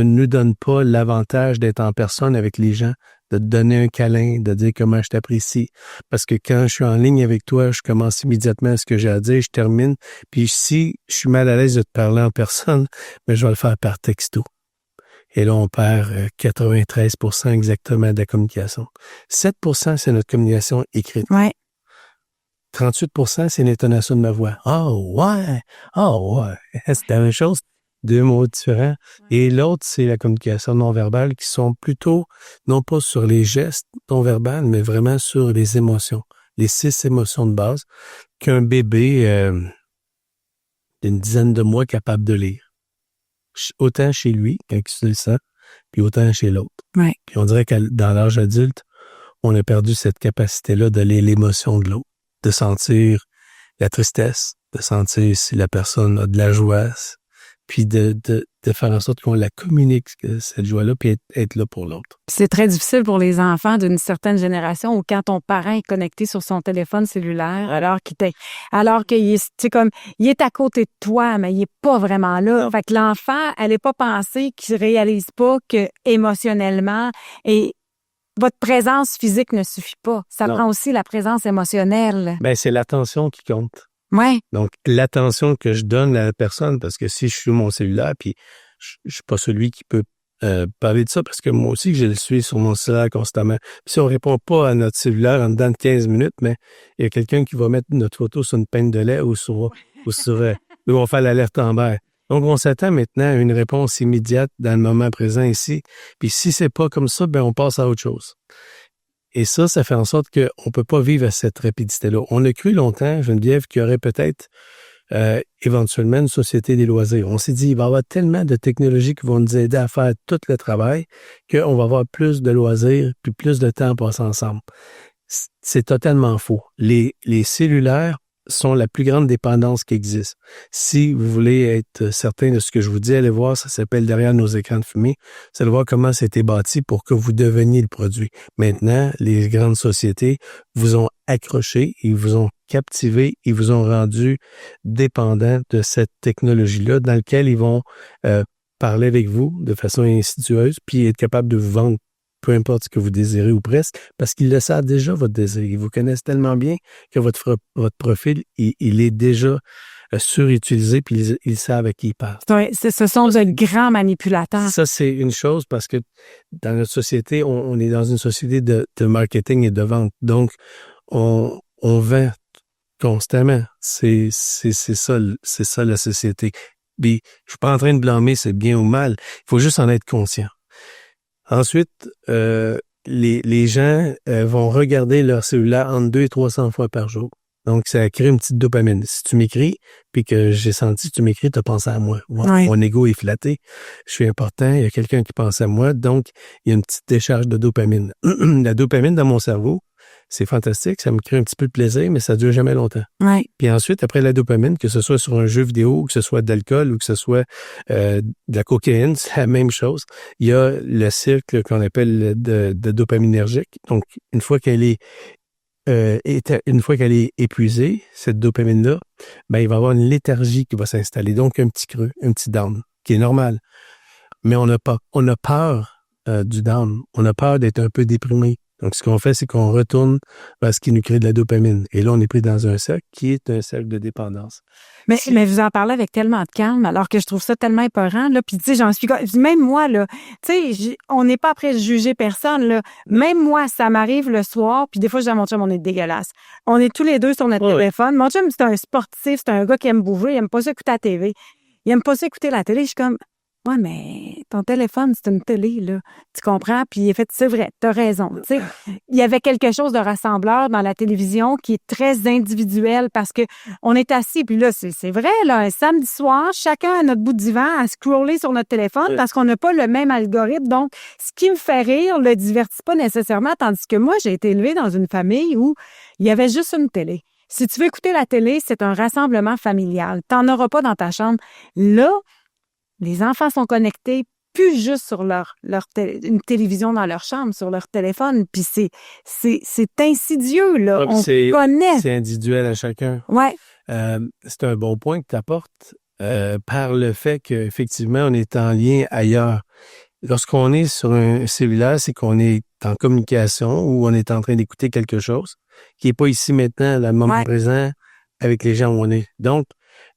[SPEAKER 4] nous donnent pas l'avantage d'être en personne avec les gens, de te donner un câlin, de dire comment je t'apprécie. Parce que quand je suis en ligne avec toi, je commence immédiatement ce que j'ai à dire, je termine. Puis si je suis mal à l'aise de te parler en personne, je vais le faire par texto. Et là, on perd 93% exactement de la communication. 7%, c'est notre communication écrite.
[SPEAKER 3] Ouais.
[SPEAKER 4] 38%, c'est l'intonation de ma voix. Oh ouais! C'est la même chose. 2 mots différents. Et l'autre, c'est la communication non-verbale qui sont plutôt, non pas sur les gestes non-verbales, mais vraiment sur les émotions. Les 6 émotions de base qu'un bébé d'une dizaine de mois est capable de lire. Autant chez lui, quand il le sent, puis autant chez l'autre.
[SPEAKER 3] Ouais.
[SPEAKER 4] Puis on dirait que dans l'âge adulte, on a perdu cette capacité-là de lire l'émotion de l'autre, de sentir la tristesse, de sentir si la personne a de la joie, puis de faire en sorte qu'on la communique, cette joie-là, puis être là pour l'autre.
[SPEAKER 3] C'est très difficile pour les enfants d'une certaine génération où quand ton parent est connecté sur son téléphone cellulaire, alors qu'il est, tu sais, comme, il est à côté de toi, mais il est pas vraiment là. Fait que l'enfant, elle est pas pensée qu'il réalise pas que émotionnellement et votre présence physique ne suffit pas. Ça prend aussi la présence émotionnelle.
[SPEAKER 4] Ben, c'est l'attention qui compte.
[SPEAKER 3] Ouais.
[SPEAKER 4] Donc, l'attention que je donne à la personne, parce que si je suis sur mon cellulaire, puis je suis pas celui qui peut parler de ça, parce que moi aussi, je le suis sur mon cellulaire constamment. Puis si on répond pas à notre cellulaire en dedans de 15 minutes, mais il y a quelqu'un qui va mettre notre photo sur une peigne de lait ou on va faire l'alerte Amber. Donc, on s'attend maintenant à une réponse immédiate dans le moment présent ici. Puis si c'est pas comme ça, ben on passe à autre chose. Et ça fait en sorte qu'on peut pas vivre à cette rapidité-là. On a cru longtemps, Geneviève, qu'il y aurait peut-être éventuellement une société des loisirs. On s'est dit, il va y avoir tellement de technologies qui vont nous aider à faire tout le travail qu'on va avoir plus de loisirs puis plus de temps à passer ensemble. C'est totalement faux. Les cellulaires sont la plus grande dépendance qui existe. Si vous voulez être certain de ce que je vous dis, allez voir, ça s'appelle Derrière nos écrans de fumée. Vous allez voir comment c'était bâti pour que vous deveniez le produit. Maintenant, les grandes sociétés vous ont accroché, ils vous ont captivé, ils vous ont rendu dépendant de cette technologie-là dans laquelle ils vont parler avec vous de façon insidieuse puis être capable de vous vendre peu importe ce que vous désirez ou presque, parce qu'ils le savent déjà, votre désir. Ils vous connaissent tellement bien que votre profil, il est déjà surutilisé, puis ils savent à qui ils parlent.
[SPEAKER 3] Ce sont de grands manipulateurs.
[SPEAKER 4] Ça, c'est une chose, parce que dans notre société, on est dans une société de marketing et de vente. Donc, on vend constamment. C'est ça la société. Puis, je suis pas en train de blâmer c'est bien ou mal. Il faut juste en être conscient. Ensuite, les gens vont regarder leur cellulaire entre 200 et 300 fois par jour. Donc, ça crée une petite dopamine. Si tu m'écris, puis que j'ai senti que tu m'écris, tu as pensé à moi.
[SPEAKER 3] Ouais.
[SPEAKER 4] Mon ego est flatté. Je suis important. Il y a quelqu'un qui pense à moi. Donc, il y a une petite décharge de dopamine. La dopamine dans mon cerveau, c'est fantastique. Ça me crée un petit peu de plaisir, mais ça dure jamais longtemps.
[SPEAKER 3] Ouais.
[SPEAKER 4] Puis ensuite, après la dopamine, que ce soit sur un jeu vidéo, ou que ce soit de l'alcool, ou que ce soit de la cocaïne, c'est la même chose. Il y a le cycle qu'on appelle de dopaminergique. Donc, une fois qu'elle est épuisée, cette dopamine-là, ben il va y avoir une léthargie qui va s'installer. Donc, un petit creux, un petit down, qui est normal. Mais on a peur du down. On a peur d'être un peu déprimé. Donc, ce qu'on fait, c'est qu'on retourne vers ce qui nous crée de la dopamine. Et là, on est pris dans un cercle qui est un cercle de dépendance.
[SPEAKER 3] Mais vous en parlez avec tellement de calme, alors que je trouve ça tellement épeurant, là. Puis, tu sais, j'en suis... Même moi, là, tu sais, on n'est pas après de juger personne, là. Même moi, ça m'arrive le soir, puis des fois, je dis à mon chum, on est dégueulasse. On est tous les deux sur notre téléphone. Mon chum, c'est un sportif, c'est un gars qui aime bouger, il aime pas ça écouter la TV. Il aime pas ça écouter la télé. Je suis comme... Ouais, mais ton téléphone, c'est une télé, là. Tu comprends? Puis il a fait, c'est vrai, t'as raison. Tu sais, il y avait quelque chose de rassembleur dans la télévision qui est très individuel parce que on est assis, puis là, c'est vrai, là, un samedi soir, chacun à notre bout de divan à scroller sur notre téléphone parce qu'on n'a pas le même algorithme. Donc, ce qui me fait rire le divertit pas nécessairement, tandis que moi, j'ai été élevée dans une famille où il y avait juste une télé. Si tu veux écouter la télé, c'est un rassemblement familial. T'en auras pas dans ta chambre. Là, les enfants sont connectés plus juste sur une télévision dans leur chambre, sur leur téléphone. Puis c'est insidieux, là.
[SPEAKER 4] Ouais,
[SPEAKER 3] on connaît.
[SPEAKER 4] C'est individuel à chacun.
[SPEAKER 3] Ouais.
[SPEAKER 4] C'est un bon point que tu apportes par le fait qu'effectivement, on est en lien ailleurs. Lorsqu'on est sur un cellulaire, c'est qu'on est en communication ou on est en train d'écouter quelque chose qui n'est pas ici maintenant, le moment présent, avec les gens où on est. Donc,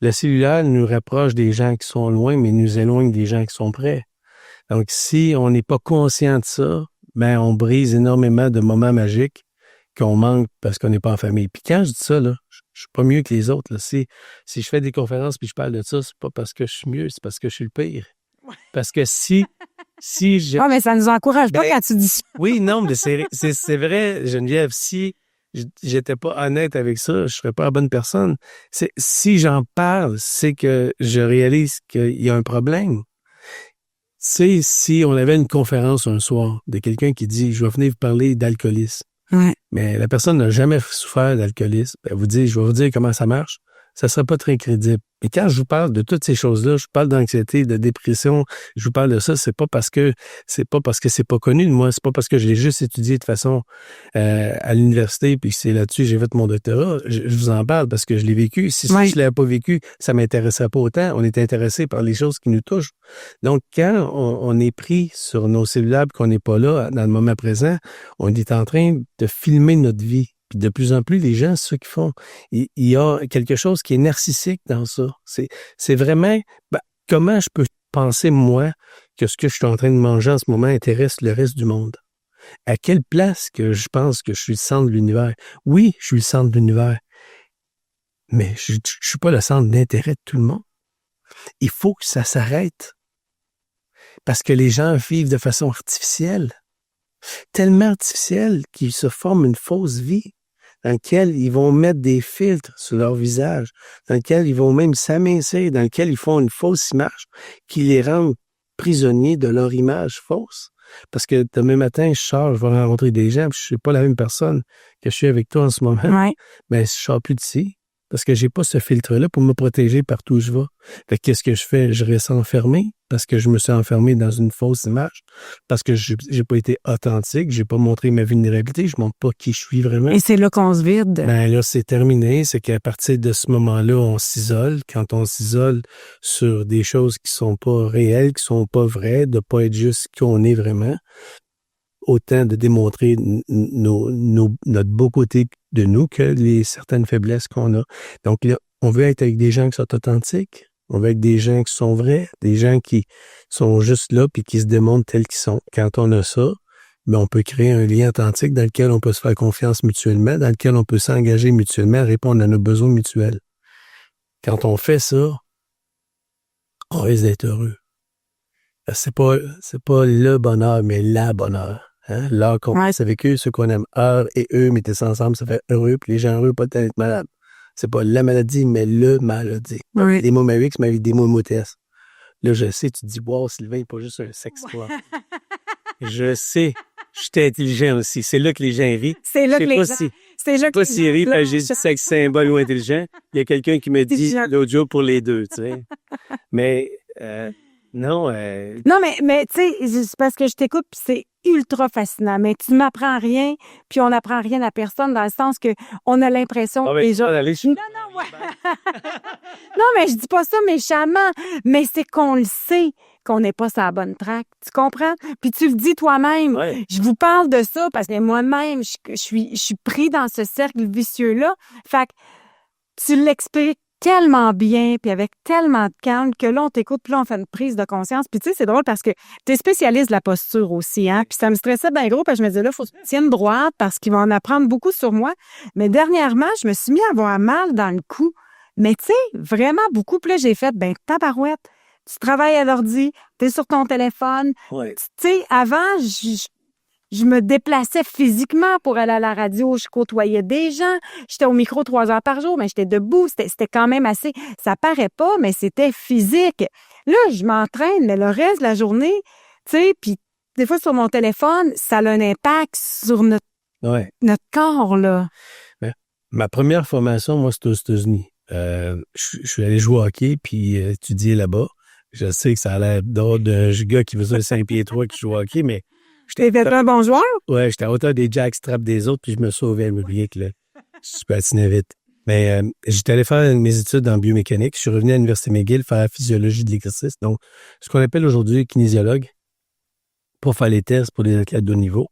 [SPEAKER 4] le cellulaire nous rapproche des gens qui sont loin, mais nous éloigne des gens qui sont près. Donc, si on n'est pas conscient de ça, ben on brise énormément de moments magiques qu'on manque parce qu'on n'est pas en famille. Puis quand je dis ça, là, je suis pas mieux que les autres. Là. Si je fais des conférences puis je parle de ça, c'est pas parce que je suis mieux, c'est parce que je suis le pire. Parce que si je...
[SPEAKER 3] Ah, mais ça nous encourage pas quand tu dis ça.
[SPEAKER 4] Oui, non, mais c'est vrai, Geneviève, si j'étais pas honnête avec ça, je serais pas la bonne personne. Si j'en parle, c'est que je réalise qu'il y a un problème. Si on avait une conférence un soir de quelqu'un qui dit « Je vais venir vous parler d'alcoolisme », mais la personne n'a jamais souffert d'alcoolisme, je vais vous dire comment ça marche, ça serait pas très crédible. Et quand je vous parle de toutes ces choses-là, je vous parle d'anxiété, de dépression, je vous parle de ça, c'est pas parce que c'est pas connu de moi, c'est pas parce que je l'ai juste étudié de façon à l'université, puis c'est là-dessus que j'ai fait mon doctorat. Je vous en parle parce que je l'ai vécu. Si je l'avais pas vécu, ça m'intéresserait pas autant. On est intéressé par les choses qui nous touchent. Donc, quand on est pris sur nos cellulaires et qu'on n'est pas là, dans le moment présent, on est en train de filmer notre vie. Puis de plus en plus, les gens, c'est ça qu'ils font. Il y a quelque chose qui est narcissique dans ça. C'est vraiment, comment je peux penser, moi, que ce que je suis en train de manger en ce moment intéresse le reste du monde? À quelle place que je pense que je suis le centre de l'univers? Oui, je suis le centre de l'univers, mais je suis pas le centre d'intérêt de tout le monde. Il faut que ça s'arrête. Parce que les gens vivent de façon artificielle. Tellement artificielle qu'ils se forment une fausse vie dans laquelle ils vont mettre des filtres sur leur visage, dans laquelle ils vont même s'amincir, dans laquelle ils font une fausse image qui les rend prisonniers de leur image fausse. Parce que demain matin, je sors, je vais rencontrer des gens, puis je suis pas la même personne que je suis avec toi en ce moment.
[SPEAKER 3] Ouais.
[SPEAKER 4] Mais je sors plus d'ici parce que j'ai pas ce filtre-là pour me protéger partout où je vais. Fait que qu'est-ce que je fais? Je reste enfermé parce que je me suis enfermé dans une fausse image, parce que j'ai pas été authentique, j'ai pas montré ma vulnérabilité, je montre pas qui je suis vraiment.
[SPEAKER 3] Et c'est là qu'on se vide.
[SPEAKER 4] Ben là, c'est terminé. C'est qu'à partir de ce moment-là, on s'isole. Quand on s'isole sur des choses qui sont pas réelles, qui sont pas vraies, de pas être juste qui on est vraiment, autant de démontrer notre beau côté de nous que certaines faiblesses qu'on a. Donc là, on veut être avec des gens qui sont authentiques, on veut être des gens qui sont vrais, des gens qui sont juste là puis qui se démontrent tels qu'ils sont. Quand on a ça, ben on peut créer un lien authentique dans lequel on peut se faire confiance mutuellement, dans lequel on peut s'engager mutuellement à répondre à nos besoins mutuels. Quand on fait ça, on risque d'être heureux. C'est pas le bonheur, mais la bonheur. Hein? L'heure qu'on passe avec eux, ceux qu'on aime, heure et eux, mettez ça ensemble, ça fait heureux, puis les gens heureux, pas de être malades. C'est pas la maladie, mais le maladie.
[SPEAKER 3] Oui.
[SPEAKER 4] Des mots Marix, mais avec des mots moutesses. Là, je sais, tu te dis, wow, Sylvain, il n'est pas juste un sexe-toi. Je sais, je suis intelligent aussi. C'est là que les gens rient.
[SPEAKER 3] C'est là que les gens...
[SPEAKER 4] Je sais pas s'ils rient parce que j'ai dit sexe symbole ou intelligent. Il y a quelqu'un qui me dit l'autre jour pour les deux, tu sais. Mais... Non,
[SPEAKER 3] mais tu sais, c'est parce que je t'écoute, puis c'est ultra fascinant. Mais tu m'apprends rien, puis on n'apprend rien à personne, dans le sens que on a l'impression que les gens... Non, mais je dis pas ça méchamment, mais c'est qu'on le sait qu'on n'est pas sur la bonne track. Tu comprends? Puis tu le dis toi-même.
[SPEAKER 4] Ouais.
[SPEAKER 3] Je vous parle de ça parce que moi-même, je suis pris dans ce cercle vicieux-là. Fait que tu l'expliques tellement bien, puis avec tellement de calme, que là, on t'écoute, puis là, on fait une prise de conscience. Puis tu sais, c'est drôle parce que tu es spécialiste de la posture aussi, hein? Puis ça me stressait bien gros, parce que je me disais, là, il faut que tu tiennes droite parce qu'il va en apprendre beaucoup sur moi. Mais dernièrement, je me suis mis à avoir mal dans le cou. Mais tu sais, vraiment beaucoup. Puis là, j'ai fait, tabarouette, tu travailles à l'ordi, t'es sur ton téléphone.
[SPEAKER 4] Ouais.
[SPEAKER 3] Tu sais, avant, je me déplaçais physiquement pour aller à la radio. Je côtoyais des gens. J'étais au micro 3 heures par jour, mais j'étais debout. C'était quand même assez... Ça paraît pas, mais c'était physique. Là, je m'entraîne, mais le reste de la journée, tu sais, puis des fois, sur mon téléphone, ça a un impact sur notre corps, là.
[SPEAKER 4] Ma première formation, moi, c'était aux États-Unis. Je suis allé jouer au hockey, puis étudier là-bas. Je sais que ça a l'air d'un gars qui faisait 5 pieds 3 qui joue au hockey, mais...
[SPEAKER 3] T'es un bon joueur?
[SPEAKER 4] Ouais, j'étais à hauteur des jackstraps des autres, puis je me sauvais à Murier, là. Je patinais vite. Mais j'étais allé faire mes études en biomécanique. Je suis revenu à l'Université McGill faire la physiologie de l'exercice. Donc, ce qu'on appelle aujourd'hui kinésiologue, pour faire les tests pour les athlètes de haut niveau.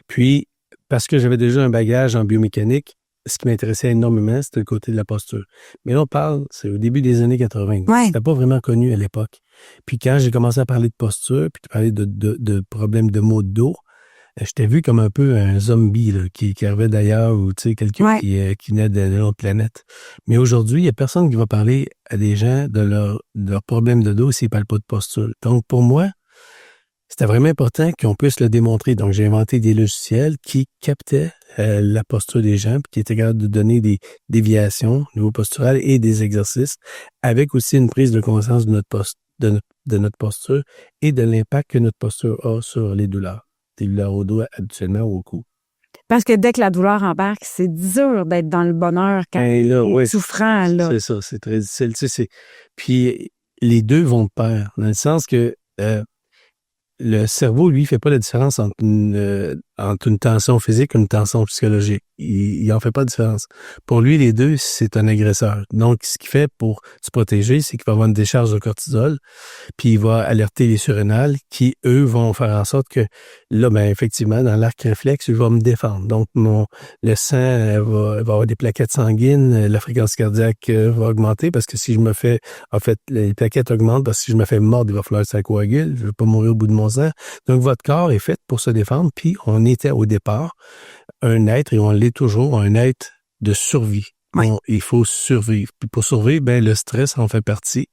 [SPEAKER 4] Puis, parce que j'avais déjà un bagage en biomécanique, ce qui m'intéressait énormément, c'était le côté de la posture. Mais là, on parle, c'est au début des années 80.
[SPEAKER 3] Ouais.
[SPEAKER 4] C'était pas vraiment connu à l'époque. Puis quand j'ai commencé à parler de posture, puis de parler de problèmes de maux de dos, j'étais vu comme un peu un zombie là, qui arrivait d'ailleurs, ou tu sais, quelqu'un qui venait d'une autre planète. Mais aujourd'hui, il y a personne qui va parler à des gens de leur problème de dos s'ils parlent pas de posture. Donc, pour moi, c'était vraiment important qu'on puisse le démontrer. Donc, j'ai inventé des logiciels qui captaient la posture des gens, puis qui étaient capables de donner des déviations au niveau postural et des exercices, avec aussi une prise de conscience de notre posture et de l'impact que notre posture a sur les douleurs. Des douleurs au dos habituellement ou au cou.
[SPEAKER 3] Parce que dès que la douleur embarque, c'est dur d'être dans le bonheur quand
[SPEAKER 4] là,
[SPEAKER 3] souffrant, là.
[SPEAKER 4] C'est ça, c'est très difficile. Tu sais, puis les deux vont de pair, dans le sens que le cerveau, lui, fait pas la différence entre une tension physique et une tension psychologique. Il en fait pas de différence. Pour lui, les deux, c'est un agresseur. Donc, ce qu'il fait pour se protéger, c'est qu'il va avoir une décharge de cortisol, puis il va alerter les surrénales qui, eux, vont faire en sorte que, là, ben effectivement, dans l'arc réflexe, je vais me défendre. Donc, le sang va avoir des plaquettes sanguines, la fréquence cardiaque va augmenter parce que si je me fais, en fait, les plaquettes augmentent parce que si je me fais mordre, il va falloir que ça coagule. Je ne veux pas mourir au bout de mon sang. Donc, votre corps est fait pour se défendre, puis on était au départ un être, et on l'est toujours, un être de survie.
[SPEAKER 3] Oui.
[SPEAKER 4] Il faut survivre. Puis pour survivre, ben le stress en fait partie.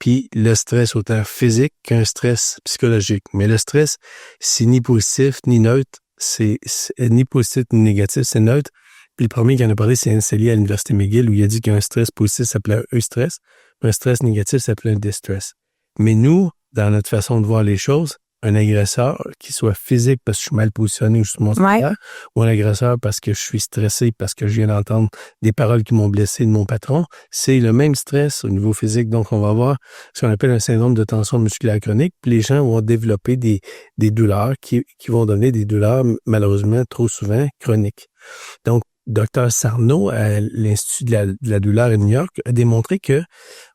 [SPEAKER 4] Puis le stress autant physique qu'un stress psychologique. Mais le stress, c'est ni positif ni neutre. C'est ni positif ni négatif, c'est neutre. Puis le premier qui en a parlé, c'est Anseli à l'Université McGill, où il a dit qu'un stress positif s'appelait un eustress, un stress négatif s'appelait un distress. Mais nous, dans notre façon de voir les choses, un agresseur qui soit physique parce que je suis mal positionné ou je suis mon salaire, ou un agresseur parce que je suis stressé, parce que je viens d'entendre des paroles qui m'ont blessé de mon patron, c'est le même stress au niveau physique. Donc, on va avoir ce qu'on appelle un syndrome de tension musculaire chronique, puis les gens vont développer des douleurs qui vont donner des douleurs, malheureusement, trop souvent chroniques. Donc, Dr Sarno, à l'Institut de la douleur à New York, a démontré que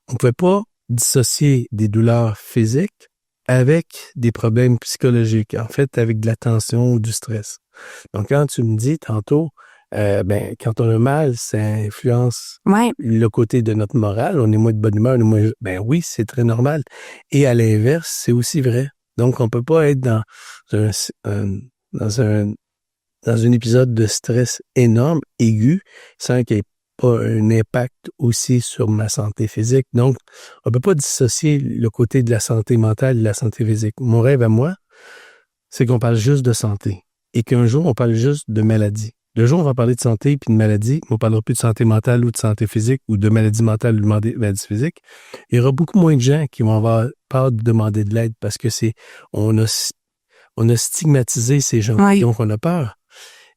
[SPEAKER 4] on ne pouvait pas dissocier des douleurs physiques avec des problèmes psychologiques, en fait, avec de la tension ou du stress. Donc, quand tu me dis tantôt, quand on a mal, ça influence le côté de notre morale, on est moins de bonne humeur, ben oui, c'est très normal. Et à l'inverse, c'est aussi vrai. Donc, on peut pas être dans un épisode de stress énorme, aigu, sans qu'il y ait pas un impact aussi sur ma santé physique. Donc, on peut pas dissocier le côté de la santé mentale et de la santé physique. Mon rêve à moi, c'est qu'on parle juste de santé et qu'un jour, on parle juste de maladie. Le jour où on va parler de santé puis de maladie, on parlera plus de santé mentale ou de santé physique ou de maladie mentale ou de maladie physique. Il y aura beaucoup moins de gens qui vont avoir peur de demander de l'aide parce que on a stigmatisé ces gens.
[SPEAKER 3] Oui.
[SPEAKER 4] Donc, on a peur.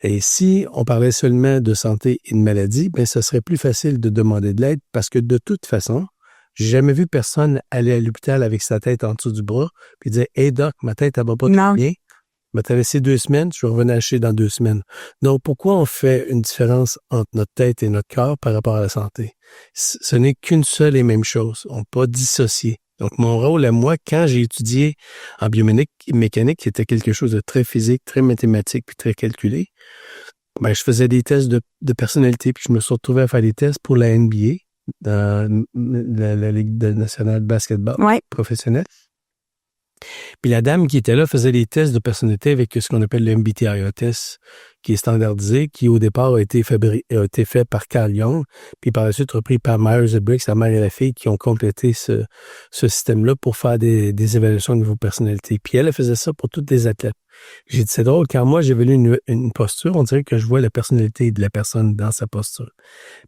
[SPEAKER 4] Et si on parlait seulement de santé et de maladie, ben, ce serait plus facile de demander de l'aide parce que de toute façon, j'ai jamais vu personne aller à l'hôpital avec sa tête en dessous du bras puis dire « Hey doc, ma tête, elle va pas très bien. Je vais laissé 2 semaines, je vais revenir acheter dans 2 semaines. » Donc, pourquoi on fait une différence entre notre tête et notre corps par rapport à la santé? Ce n'est qu'une seule et même chose. On ne peut pas dissocier. Donc, mon rôle à moi, quand j'ai étudié en biomécanique, qui était quelque chose de très physique, très mathématique, puis très calculé, ben, je faisais des tests de personnalité, puis je me suis retrouvé à faire des tests pour la NBA, dans la Ligue nationale de basketball professionnelle. Puis la dame qui était là faisait des tests de personnalité avec ce qu'on appelle le MBTI, un test qui est standardisé, qui au départ a été fait par Carl Jung, puis par la suite repris par Myers-Briggs, la mère et la fille, qui ont complété ce système-là pour faire des évaluations au niveau personnalité. Puis elle faisait ça pour toutes les athlètes. J'ai dit, c'est drôle, quand moi j'évalue une posture, on dirait que je vois la personnalité de la personne dans sa posture.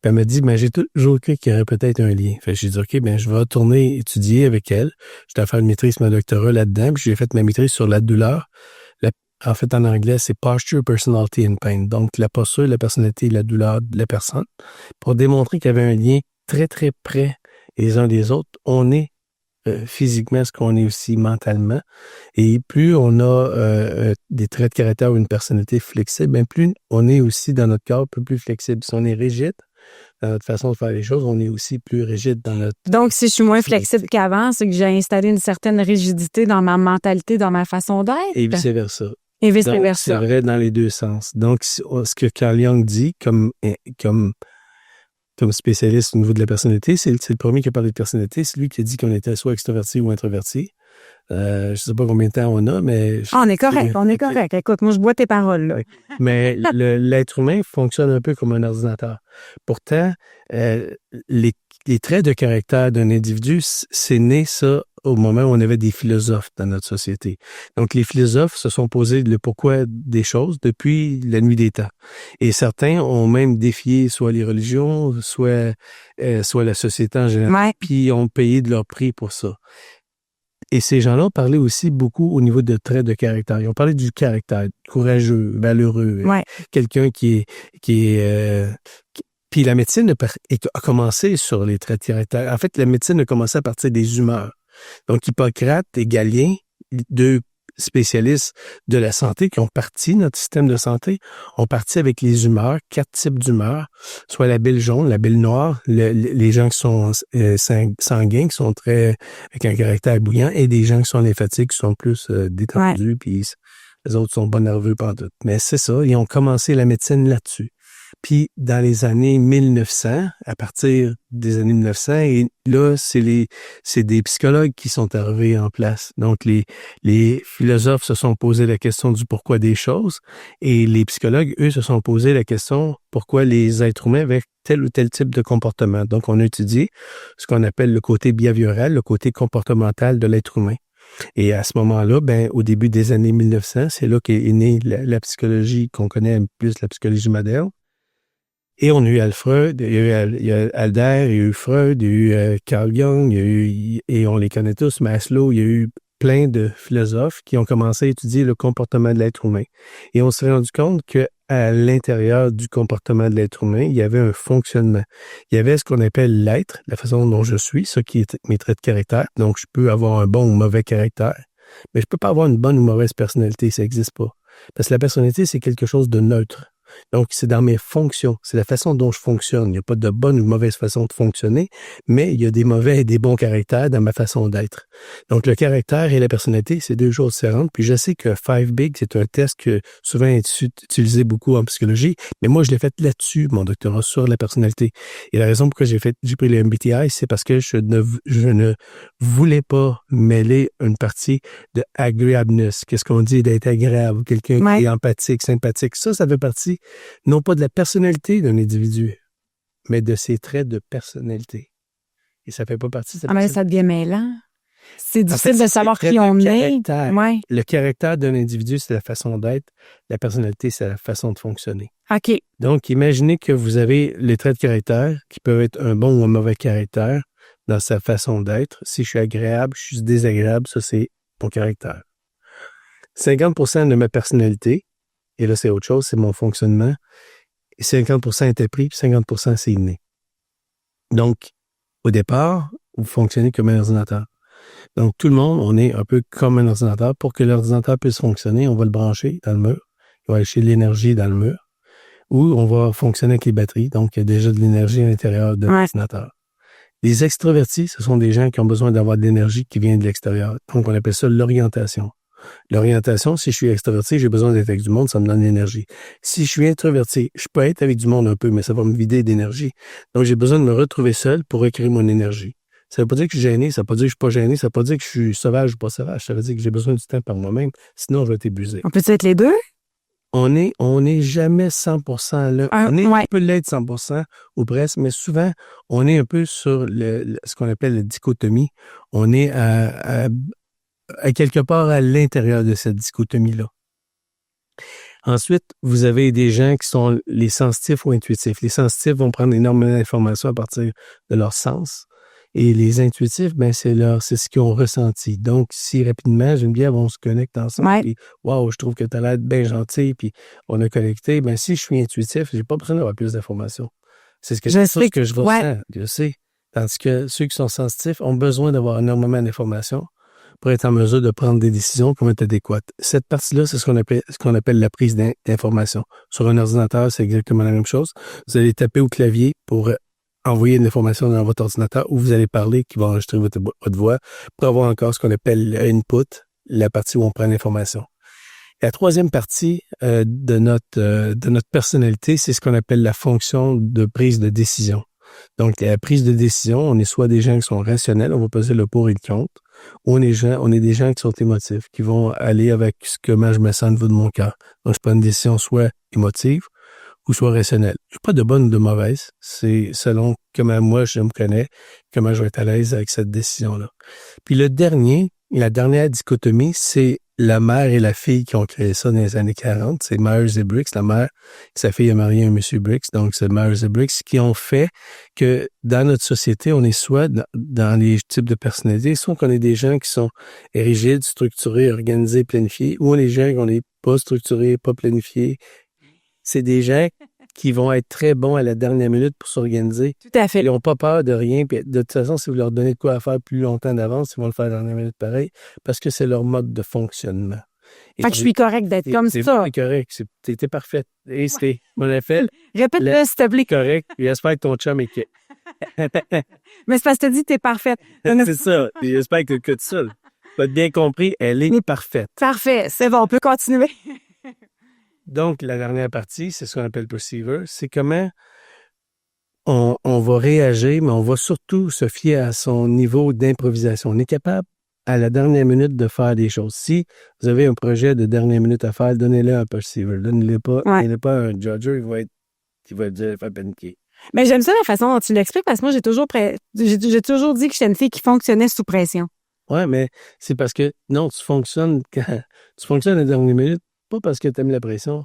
[SPEAKER 4] Puis elle m'a dit, j'ai toujours cru qu'il y aurait peut-être un lien. Fait que j'ai dit, OK, je vais retourner étudier avec elle. J'étais à faire une maîtrise, ma doctorat là-dedans, puis j'ai fait ma maîtrise sur la douleur. En fait, en anglais, c'est Posture, Personality and Pain. Donc, la posture, la personnalité et la douleur de la personne. Pour démontrer qu'il y avait un lien très, très près les uns des autres. On est physiquement ce qu'on est aussi mentalement. Et plus on a des traits de caractère ou une personnalité flexible, plus on est aussi dans notre corps un peu plus flexible. Si on est rigide dans notre façon de faire les choses, on est aussi plus rigide dans notre...
[SPEAKER 3] Donc, si je suis moins flexible qu'avant, c'est que j'ai installé une certaine rigidité dans ma mentalité, dans ma façon d'être.
[SPEAKER 4] Et vice-versa.
[SPEAKER 3] Et vice-versa.
[SPEAKER 4] C'est vrai dans les deux sens. Donc, ce que Carl Jung dit comme spécialiste au niveau de la personnalité, c'est le premier qui a parlé de personnalité. C'est lui qui a dit qu'on était soit extroverti ou introverti. Je sais pas combien de temps on a, mais...
[SPEAKER 3] on est correct. Écoute, moi, je bois tes paroles, là.
[SPEAKER 4] Mais l'être humain fonctionne un peu comme un ordinateur. Pourtant, les traits de caractère d'un individu, c'est né ça au moment où on avait des philosophes dans notre société. Donc, les philosophes se sont posés le pourquoi des choses depuis la nuit des temps. Et certains ont même défié soit les religions, soit la société en général, puis ont payé de leur prix pour ça. Et ces gens-là ont parlé aussi beaucoup au niveau de traits de caractère. Ils ont parlé du caractère, courageux, valeureux, quelqu'un qui est puis la médecine a commencé sur les traits de caractère. En fait, la médecine a commencé à partir des humeurs. Donc, Hippocrate et Galien, deux spécialistes de la santé qui ont parti notre système de santé, ont parti avec les humeurs, 4 types d'humeurs, soit la bile jaune, la bile noire, les gens qui sont sanguins, qui sont très avec un caractère bouillant, et des gens qui sont lymphatiques, qui sont plus détendus, puis les autres sont pas nerveux pantoute. Mais c'est ça, ils ont commencé la médecine là-dessus. Puis, dans les années 1900, à partir des années 1900, et là, c'est des psychologues qui sont arrivés en place. Donc, les philosophes se sont posé la question du pourquoi des choses, et les psychologues, eux, se sont posé la question pourquoi les êtres humains avaient tel ou tel type de comportement. Donc, on a étudié ce qu'on appelle le côté behavioral, le côté comportemental de l'être humain. Et à ce moment-là, au début des années 1900, c'est là qu'est née la psychologie qu'on connaît plus, la psychologie moderne. Et on a eu Freud, il y a eu Adler, il y a eu Freud, il y a eu Carl Jung, et on les connaît tous, Maslow, il y a eu plein de philosophes qui ont commencé à étudier le comportement de l'être humain. Et on s'est rendu compte qu'à l'intérieur du comportement de l'être humain, il y avait un fonctionnement. Il y avait ce qu'on appelle l'être, la façon dont je suis, ça qui est mes traits de caractère. Donc, je peux avoir un bon ou mauvais caractère, mais je peux pas avoir une bonne ou mauvaise personnalité, ça n'existe pas. Parce que la personnalité, c'est quelque chose de neutre. Donc, c'est dans mes fonctions. C'est la façon dont je fonctionne. Il n'y a pas de bonne ou mauvaise façon de fonctionner, mais il y a des mauvais et des bons caractères dans ma façon d'être. Donc, le caractère et la personnalité, c'est deux choses différentes. Puis, je sais que 5 Big, c'est un test que souvent est utilisé beaucoup en psychologie, mais moi, je l'ai fait là-dessus, mon doctorat, sur la personnalité. Et la raison pourquoi j'ai pris le MBTI, c'est parce que je ne voulais pas mêler une partie de agreeableness. Qu'est-ce qu'on dit d'être agréable? Quelqu'un qui est empathique, sympathique. Ça fait partie non pas de la personnalité d'un individu, mais de ses traits de personnalité. Et ça fait pas partie de sa personnalité.
[SPEAKER 3] Mais ça devient mêlant. C'est difficile de savoir qui on est. Ouais.
[SPEAKER 4] Le caractère d'un individu, c'est la façon d'être. La personnalité, c'est la façon de fonctionner.
[SPEAKER 3] OK.
[SPEAKER 4] Donc, imaginez que vous avez les traits de caractère qui peuvent être un bon ou un mauvais caractère dans sa façon d'être. Si je suis agréable, je suis désagréable, ça, c'est mon caractère. 50% de ma personnalité, et là, c'est autre chose, c'est mon fonctionnement. Et 50% est appris, puis 50% c'est inné. Donc, au départ, vous fonctionnez comme un ordinateur. Donc, tout le monde, on est un peu comme un ordinateur. Pour que l'ordinateur puisse fonctionner, on va le brancher dans le mur. Il va aller chercher de l'énergie dans le mur. Ou on va fonctionner avec les batteries. Donc, il y a déjà de l'énergie à l'intérieur de l'ordinateur. Les extrovertis, ce sont des gens qui ont besoin d'avoir de l'énergie qui vient de l'extérieur. Donc, on appelle ça l'orientation. L'orientation, si je suis extraverti, j'ai besoin d'être avec du monde, ça me donne de l'énergie. Si je suis introverti, je peux être avec du monde un peu, mais ça va me vider d'énergie. Donc, j'ai besoin de me retrouver seul pour recréer mon énergie. Ça veut pas dire que je suis gêné, ça veut pas dire que je suis pas gêné, ça veut pas dire que je suis sauvage ou pas sauvage. Ça veut dire que j'ai besoin du temps par moi-même, sinon je vais être épuisé.
[SPEAKER 3] On peut être les deux?
[SPEAKER 4] On est jamais 100% là. On peut l'être 100% ou presque, mais souvent, on est un peu sur ce qu'on appelle la dichotomie. On est à quelque part à l'intérieur de cette dichotomie-là. Ensuite, vous avez des gens qui sont les sensitifs ou intuitifs. Les sensitifs vont prendre énormément d'informations à partir de leur sens. Et les intuitifs, c'est ce qu'ils ont ressenti. Donc, si rapidement, Geneviève, on se connecte ensemble, puis wow, je trouve que tu as l'air bien gentil, puis on a connecté, si je suis intuitif, j'ai pas besoin d'avoir plus d'informations. C'est ce que je ressens, je sais. Tandis que ceux qui sont sensitifs ont besoin d'avoir énormément d'informations pour être en mesure de prendre des décisions qui vont être adéquates. Cette partie-là, c'est ce qu'on appelle la prise d'information. Sur un ordinateur, c'est exactement la même chose. Vous allez taper au clavier pour envoyer une information dans votre ordinateur ou vous allez parler qui va enregistrer votre voix pour avoir encore ce qu'on appelle l'input, la partie où on prend l'information. La troisième partie de notre personnalité, c'est ce qu'on appelle la fonction de prise de décision. Donc, la prise de décision, on est soit des gens qui sont rationnels, on va peser le pour et le contre, ou on est des gens qui sont émotifs, qui vont aller avec comment je me sens au niveau de mon cœur. Donc, je prends une décision soit émotive ou soit rationnelle. Il n'y a pas de bonne ou de mauvaise. C'est selon comment moi je me connais, comment je vais être à l'aise avec cette décision-là. Puis la dernière dichotomie, c'est la mère et la fille qui ont créé ça dans les années 40. C'est Myers et Briggs. La mère, sa fille a marié un monsieur Briggs, donc c'est Myers et Briggs qui ont fait que dans notre société, on est soit dans les types de personnalités, soit qu'on est des gens qui sont rigides, structurés, organisés, planifiés, ou on est des gens qu'on n'est pas structurés, pas planifiés. C'est des gens qui vont être très bons à la dernière minute pour s'organiser.
[SPEAKER 3] Tout à fait.
[SPEAKER 4] Ils n'ont pas peur de rien. Puis de toute façon, si vous leur donnez de quoi à faire plus longtemps d'avance, ils vont le faire à la dernière minute pareil, parce que c'est leur mode de fonctionnement.
[SPEAKER 3] Fait que je suis correct d'être comme ça.
[SPEAKER 4] C'est correct. T'es parfaite. Et c'était, on a fait.
[SPEAKER 3] Répète-le, s'il te plaît.
[SPEAKER 4] Correct. J'espère que ton chum est
[SPEAKER 3] Mais c'est parce que tu dis que t'es parfaite.
[SPEAKER 4] C'est ça. J'espère que tu ça. Tu as bien compris, elle est parfaite.
[SPEAKER 3] Parfait. C'est bon, on peut continuer.
[SPEAKER 4] Donc, la dernière partie, c'est ce qu'on appelle perceiver. C'est comment on va réagir, mais on va surtout se fier à son niveau d'improvisation. On est capable, à la dernière minute, de faire des choses. Si vous avez un projet de dernière minute à faire, donnez-le un perceiver. Donnez-le pas un judger, il va dire, faire paniquer.
[SPEAKER 3] Mais j'aime ça la façon dont tu l'expliques, parce que moi, j'ai toujours dit que j'étais une fille qui fonctionnait sous pression.
[SPEAKER 4] Ouais, mais c'est parce que, non, tu fonctionnes à la dernière minute, pas parce que tu aimes la pression,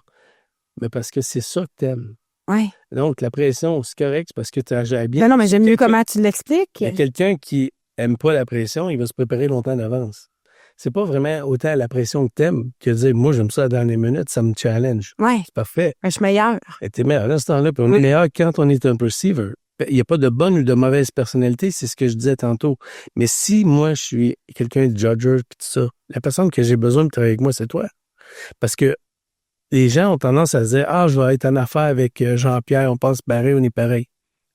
[SPEAKER 4] mais parce que c'est ça que tu aimes.
[SPEAKER 3] Ouais.
[SPEAKER 4] Donc, la pression, c'est correct, c'est parce que tu agis bien.
[SPEAKER 3] Non, mais j'aime mieux comment tu l'expliques.
[SPEAKER 4] Il y a quelqu'un qui aime pas la pression, il va se préparer longtemps d'avance. C'est pas vraiment autant la pression que t'aimes que de dire, moi, j'aime ça à la dernière minute, ça me challenge.
[SPEAKER 3] Ouais.
[SPEAKER 4] C'est parfait.
[SPEAKER 3] Je suis meilleure.
[SPEAKER 4] Et t'es meilleur à ce temps-là, puis on est meilleur quand on est un perceiver. Il n'y a pas de bonne ou de mauvaise personnalité, c'est ce que je disais tantôt. Mais si moi, je suis quelqu'un de judger, puis tout ça, la personne que j'ai besoin de travailler avec moi, c'est toi. Parce que les gens ont tendance à se dire, je vais être en affaire avec Jean-Pierre, on pense pareil, on est pareil.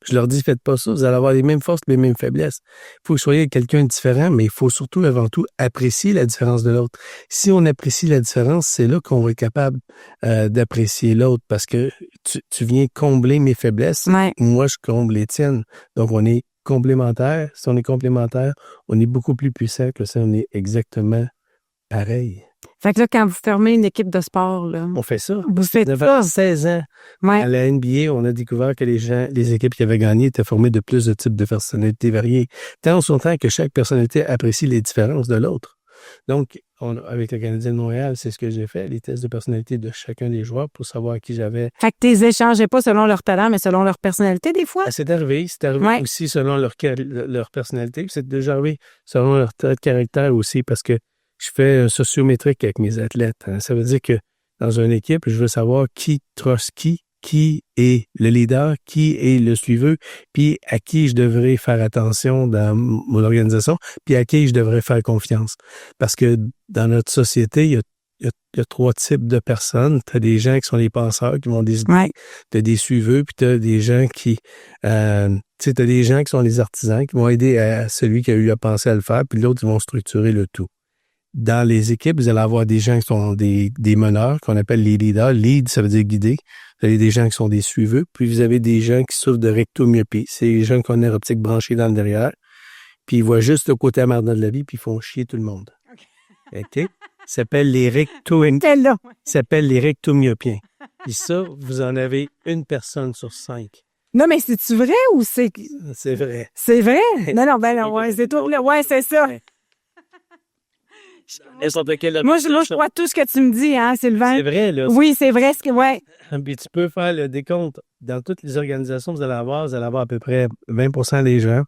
[SPEAKER 4] Je leur dis, faites pas ça, vous allez avoir les mêmes forces, les mêmes faiblesses. Il faut que vous soyez quelqu'un de différent, mais il faut surtout, avant tout, apprécier la différence de l'autre. Si on apprécie la différence, c'est là qu'on va être capable d'apprécier l'autre, parce que tu viens combler mes faiblesses, moi je comble les tiennes. Donc on est complémentaires. Si on est complémentaires, on est beaucoup plus puissant que si on est exactement pareil.
[SPEAKER 3] Fait que là, quand vous fermez une équipe de sport, là,
[SPEAKER 4] on fait ça.
[SPEAKER 3] Vous faites ça.
[SPEAKER 4] 16 ans. À la NBA, on a découvert que les équipes qui avaient gagné étaient formées de plus de types de personnalités variées. Tant son temps que chaque personnalité apprécie les différences de l'autre. Donc, avec le Canadien de Montréal, c'est ce que j'ai fait, les tests de personnalité de chacun des joueurs pour savoir qui j'avais.
[SPEAKER 3] Fait que t'es échangeais pas selon leur talent, mais selon leur personnalité, des fois?
[SPEAKER 4] C'est arrivé aussi selon leur personnalité. C'est déjà arrivé selon leur trait de caractère aussi, parce que je fais un sociométrique avec mes athlètes. Ça veut dire que dans une équipe, je veux savoir qui trust qui est le leader, qui est le suiveur, puis à qui je devrais faire attention dans mon organisation, puis à qui je devrais faire confiance. Parce que dans notre société, il y a 3 types de personnes. Tu as des gens qui sont les penseurs, qui vont décider.
[SPEAKER 3] Ouais.
[SPEAKER 4] Tu as des suiveurs, puis tu as des gens qui... tu sais, tu as des gens qui sont les artisans, qui vont aider à celui qui a eu à penser à le faire, puis l'autre, ils vont structurer le tout. Dans les équipes, vous allez avoir des gens qui sont des meneurs, qu'on appelle les leaders. Lead, ça veut dire guider. Vous avez des gens qui sont des suiveux. Puis vous avez des gens qui souffrent de rectomyopie. C'est les gens qui ont une nerf optique branchée dans le derrière. Puis ils voient juste le côté amarrant de la vie, puis ils font chier tout le monde. OK? Ça s'appelle les rectomyopiens. Puis ça, vous en avez 1 personne sur 5.
[SPEAKER 3] Non, mais c'est-tu vrai ou c'est...
[SPEAKER 4] C'est vrai.
[SPEAKER 3] C'est vrai? Non, ouais, c'est tout. Ouais, c'est ça. Moi, je crois tout ce que tu me dis, hein, Sylvain.
[SPEAKER 4] C'est vrai, là.
[SPEAKER 3] Oui, c'est vrai. Ouais.
[SPEAKER 4] Puis tu peux faire le décompte. Dans toutes les organisations, vous allez avoir à peu près 20% des gens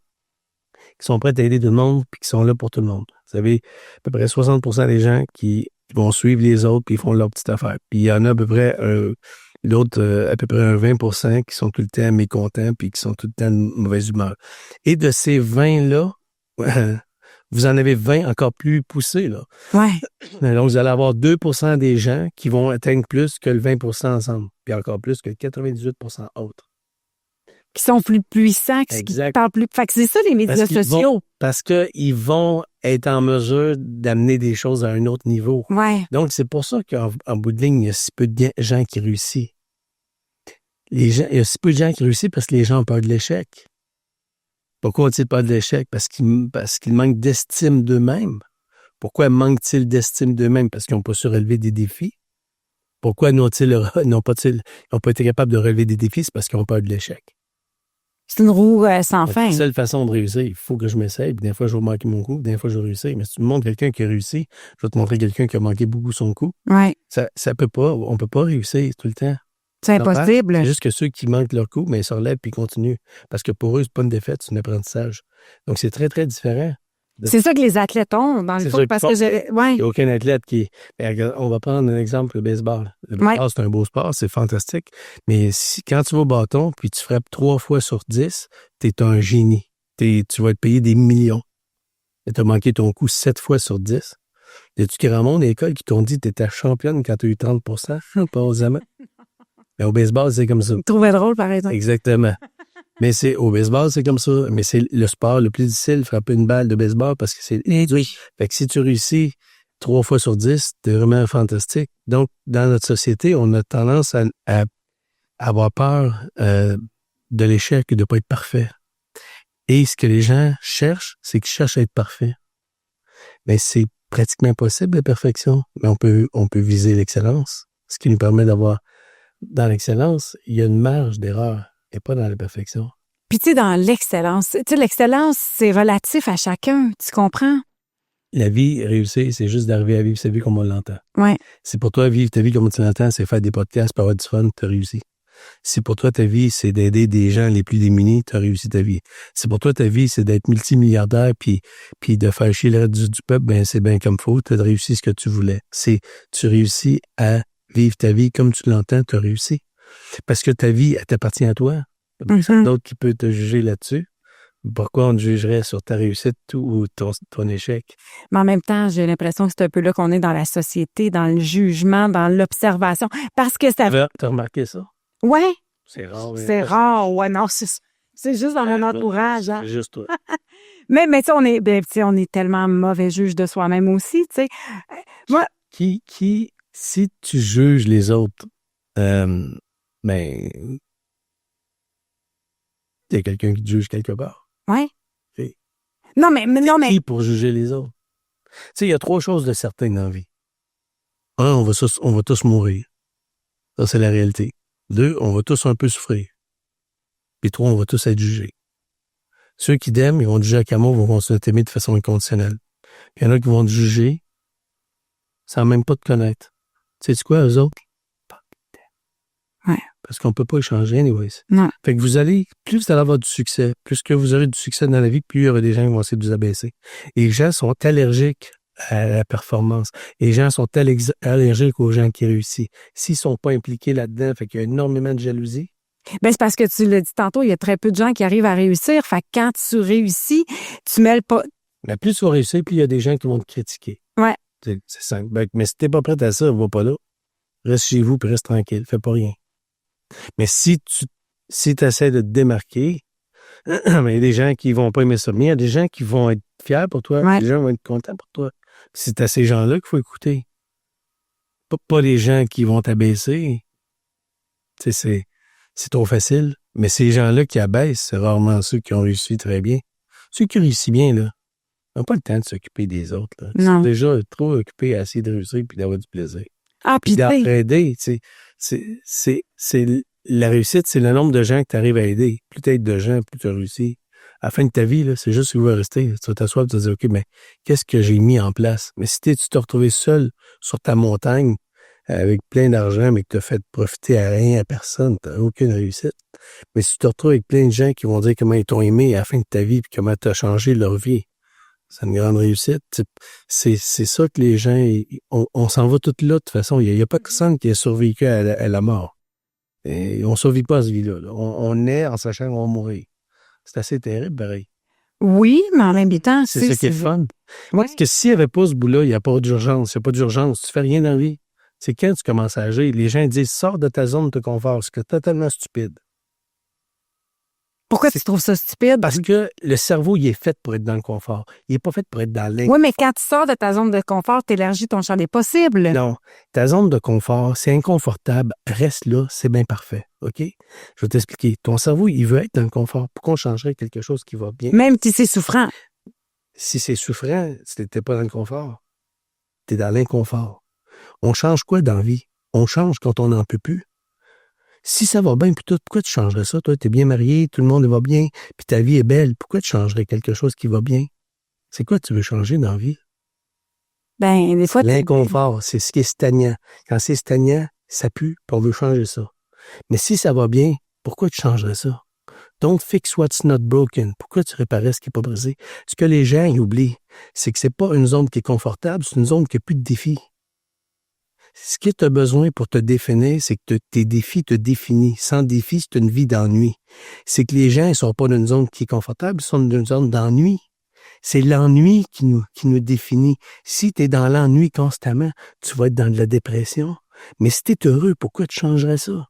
[SPEAKER 4] qui sont prêts à aider tout le monde puis qui sont là pour tout le monde. Vous avez à peu près 60% des gens qui vont suivre les autres puis ils font leur petite affaire. Puis il y en a à peu près à peu près un 20% qui sont tout le temps mécontents puis qui sont tout le temps de mauvaise humeur. Et de ces 20-là, vous en avez 20 encore plus poussés, là.
[SPEAKER 3] Ouais.
[SPEAKER 4] Donc, vous allez avoir 2% des gens qui vont atteindre plus que le 20% ensemble, puis encore plus que le 98% autres.
[SPEAKER 3] Qui sont plus puissants, qui parlent plus... Fait que c'est ça, les médias sociaux.
[SPEAKER 4] Parce qu'ils vont être en mesure d'amener des choses à un autre niveau.
[SPEAKER 3] Ouais.
[SPEAKER 4] Donc, c'est pour ça qu'en bout de ligne, il y a si peu de gens qui réussissent. Il y a si peu de gens qui réussissent parce que les gens ont peur de l'échec. Pourquoi ont-ils peur de l'échec? Parce qu'ils manquent d'estime d'eux-mêmes. Pourquoi manquent-ils d'estime d'eux-mêmes? Parce qu'ils n'ont pas su relever des défis. Pourquoi n'ont pas été capables de relever des défis? C'est parce qu'ils ont peur de l'échec.
[SPEAKER 3] C'est une roue sans fin.
[SPEAKER 4] C'est la seule façon de réussir. Il faut que je m'essaye. Puis des fois, je vais manquer mon coup. Des fois, je vais réussir. Mais si tu me montres quelqu'un qui a réussi, je vais te montrer quelqu'un qui a manqué beaucoup son coup.
[SPEAKER 3] Ouais.
[SPEAKER 4] Ça peut pas. On peut pas réussir tout le temps.
[SPEAKER 3] C'est impossible.
[SPEAKER 4] C'est juste que ceux qui manquent leur coup, mais ils se relèvent puis ils continuent. Parce que pour eux, c'est pas une défaite, c'est un apprentissage. Donc, c'est très, très différent.
[SPEAKER 3] C'est ça que les athlètes ont dans le foot, parce que
[SPEAKER 4] il n'y a aucun athlète qui... On va prendre un exemple, le baseball. Le baseball, c'est un beau sport, c'est fantastique. Mais quand tu vas au bâton, puis tu frappes 3 fois sur 10, t'es un génie. Tu vas être payé des millions. Tu as manqué ton coup 7 fois sur 10. Y a-tu grand monde à l'école qui t'ont dit que tu étais championne quand tu as eu 30%? Pas aux amants. Mais au baseball, c'est comme ça.
[SPEAKER 3] Je trouvais drôle, par exemple.
[SPEAKER 4] Exactement. Mais au baseball, c'est comme ça. Mais c'est le sport le plus difficile, frapper une balle de baseball, parce que c'est réduit. Fait que si tu réussis 3 fois sur 10, t'es vraiment fantastique. Donc, dans notre société, on a tendance à avoir peur de l'échec et de ne pas être parfait. Et ce que les gens cherchent, c'est qu'ils cherchent à être parfaits. Mais c'est pratiquement impossible, la perfection. Mais on peut viser l'excellence. Ce qui nous permet d'avoir, dans l'excellence, il y a une marge d'erreur. Et pas dans la perfection.
[SPEAKER 3] Puis tu sais, dans l'excellence, l'excellence, c'est relatif à chacun, tu comprends?
[SPEAKER 4] La vie réussie, c'est juste d'arriver à vivre sa vie comme on l'entend.
[SPEAKER 3] Ouais.
[SPEAKER 4] Si pour toi, vivre ta vie comme tu l'entends, c'est faire des podcasts, pour avoir du fun, tu as réussi. Si pour toi, ta vie, c'est d'aider des gens les plus démunis, tu as réussi ta vie. Si pour toi, ta vie, c'est d'être multimilliardaire puis de faire chier le reste du peuple, ben c'est bien comme faut, tu as réussi ce que tu voulais. Tu réussis à vivre ta vie comme tu l'entends, tu as réussi. Parce que ta vie, elle t'appartient à toi. Il y a d'autres qui peuvent te juger là-dessus. Pourquoi on te jugerait sur ta réussite ou ton échec?
[SPEAKER 3] Mais en même temps, j'ai l'impression que c'est un peu là qu'on est dans la société, dans le jugement, dans l'observation. Parce que ça...
[SPEAKER 4] T'as remarqué ça?
[SPEAKER 3] Ouais.
[SPEAKER 4] C'est rare.
[SPEAKER 3] C'est rare, ouais. Non, c'est juste dans mon entourage. Hein.
[SPEAKER 4] C'est juste toi.
[SPEAKER 3] mais tu sais, on est tellement mauvais juge de soi-même aussi, tu sais. Moi...
[SPEAKER 4] Si tu juges les autres, mais il y a quelqu'un qui te juge quelque part.
[SPEAKER 3] Ouais.
[SPEAKER 4] Et
[SPEAKER 3] non, mais...
[SPEAKER 4] Qui pour juger les autres? Tu sais, il y a 3 choses de certaines dans la vie. 1, on va tous mourir. Ça, c'est la réalité. 2, on va tous un peu souffrir. Puis 3, on va tous être jugés. Ceux qui t'aiment, ils vont te juger à Camo, vont continuer à t'aimer de façon inconditionnelle. Puis il y en a qui vont te juger sans même pas te connaître. Tu sais quoi, eux autres?
[SPEAKER 3] Ouais.
[SPEAKER 4] Parce qu'on peut pas échanger, anyways.
[SPEAKER 3] Non.
[SPEAKER 4] Fait que plus vous allez avoir du succès, plus que vous aurez du succès dans la vie, plus il y aura des gens qui vont essayer de vous abaisser. Et les gens sont allergiques à la performance. Et les gens sont allergiques aux gens qui réussissent. S'ils sont pas impliqués là-dedans, fait qu'il y a énormément de jalousie.
[SPEAKER 3] Ben, c'est parce que tu l'as dit tantôt, il y a très peu de gens qui arrivent à réussir. Fait que quand tu réussis, tu mêles pas...
[SPEAKER 4] Mais plus tu vas réussir, plus il y a des gens qui vont te critiquer.
[SPEAKER 3] Ouais.
[SPEAKER 4] C'est simple. Ben, mais si t'es pas prêt à ça, va pas là. Reste chez vous puis reste tranquille. Fais pas rien. Mais si tu essaies de te démarquer, il y a des gens qui vont pas aimer ça. Mais il y a des gens qui vont être fiers pour toi.
[SPEAKER 3] Ouais.
[SPEAKER 4] Des gens vont être contents pour toi. C'est à ces gens-là qu'il faut écouter. Pas les gens qui vont t'abaisser. Tu sais, c'est trop facile. Mais ces gens-là qui abaissent, c'est rarement ceux qui ont réussi très bien. Ceux qui réussissent bien, là, n'ont pas le temps de s'occuper des autres. Là. Ils sont déjà trop occupés à essayer de réussir puis d'avoir du plaisir.
[SPEAKER 3] Ah, puis
[SPEAKER 4] d'aider, tu sais, c'est la réussite, c'est le nombre de gens que tu arrives à aider. Plus tu aides de gens, plus tu as réussi. À la fin de ta vie, là, c'est juste ce qui va rester. Tu vas t'asseoir et tu vas te dire, OK, mais qu'est-ce que j'ai mis en place? Mais si tu t'es retrouvé seul sur ta montagne avec plein d'argent, mais que tu as fait profiter à rien, à personne, tu n'as aucune réussite. Mais si tu te retrouves avec plein de gens qui vont dire comment ils t'ont aimé à la fin de ta vie puis comment tu as changé leur vie, c'est une grande réussite. C'est ça que les gens... On s'en va tout là, de toute façon. Il n'y a pas personne qui a survécu à la mort. Et on ne survit pas à ce vie-là. Là. On naît en sachant qu'on va mourir. C'est assez terrible, pareil.
[SPEAKER 3] Oui, mais en même temps...
[SPEAKER 4] C'est ça qui est fun.
[SPEAKER 3] Ouais.
[SPEAKER 4] Parce que s'il n'y avait pas ce bout-là, il n'y a pas d'urgence. Il n'y a pas d'urgence. Tu fais rien dans la vie. C'est quand tu commences à agir. Les gens disent, sors de ta zone de confort. C'est totalement stupide.
[SPEAKER 3] Pourquoi tu trouves ça stupide?
[SPEAKER 4] Parce que le cerveau, il est fait pour être dans le confort. Il n'est pas fait pour être dans l'inconfort.
[SPEAKER 3] Oui, mais quand tu sors de ta zone de confort, tu élargis ton champ des possibles.
[SPEAKER 4] Non. Ta zone de confort, c'est inconfortable. Reste là, c'est bien parfait. OK? Je vais t'expliquer. Ton cerveau, il veut être dans le confort. Pourquoi on changerait quelque chose qui va bien?
[SPEAKER 3] Même si c'est souffrant.
[SPEAKER 4] Si c'est souffrant, si t'étais pas dans le confort, t'es dans l'inconfort. On change quoi dans la vie? On change quand on n'en peut plus. Si ça va bien, puis toi, pourquoi tu changerais ça? Toi, t'es bien marié, tout le monde va bien, puis ta vie est belle. Pourquoi tu changerais quelque chose qui va bien? C'est quoi que tu veux changer dans la vie?
[SPEAKER 3] Ben, des fois...
[SPEAKER 4] L'inconfort, c'est ce qui est stagnant. Quand c'est stagnant, ça pue, puis on veut changer ça. Mais si ça va bien, pourquoi tu changerais ça? Don't fix what's not broken. Pourquoi tu réparais ce qui n'est pas brisé? Ce que les gens oublient, c'est que c'est pas une zone qui est confortable, c'est une zone qui n'a plus de défis. Ce que tu as besoin pour te définir, c'est que tes défis te définissent. Sans défi, c'est une vie d'ennui. C'est que les gens ne sont pas dans une zone qui est confortable, ils sont dans une zone d'ennui. C'est l'ennui qui nous définit. Si tu es dans l'ennui constamment, tu vas être dans de la dépression. Mais si tu es heureux, pourquoi tu changerais ça?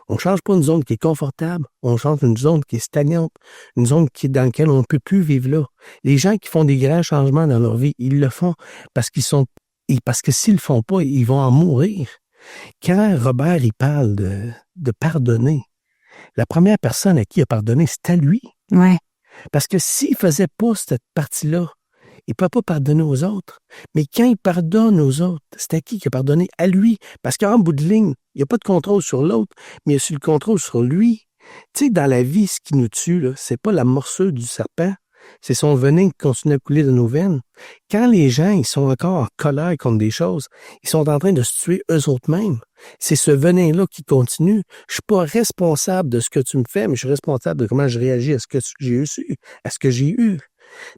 [SPEAKER 4] On ne change pas une zone qui est confortable, on change une zone qui est stagnante, une zone dans laquelle on ne peut plus vivre là. Les gens qui font des grands changements dans leur vie, ils le font parce que s'ils le font pas, ils vont en mourir. Quand Robert il parle de pardonner, la première personne à qui il a pardonné, c'est à lui.
[SPEAKER 3] Ouais.
[SPEAKER 4] Parce que s'il faisait pas cette partie-là, il ne peut pas pardonner aux autres. Mais quand il pardonne aux autres, c'est à qui a pardonné? À lui. Parce qu'en bout de ligne, il n'y a pas de contrôle sur l'autre, mais il y a le contrôle sur lui. Tu sais, dans la vie, ce qui nous tue, là, c'est pas la morsure du serpent, c'est son venin qui continue à couler de nos veines. Quand les gens ils sont encore en colère contre des choses, ils sont en train de se tuer eux-mêmes. C'est ce venin-là qui continue. Je suis pas responsable de ce que tu me fais, mais je suis responsable de comment je réagis à ce que j'ai eu.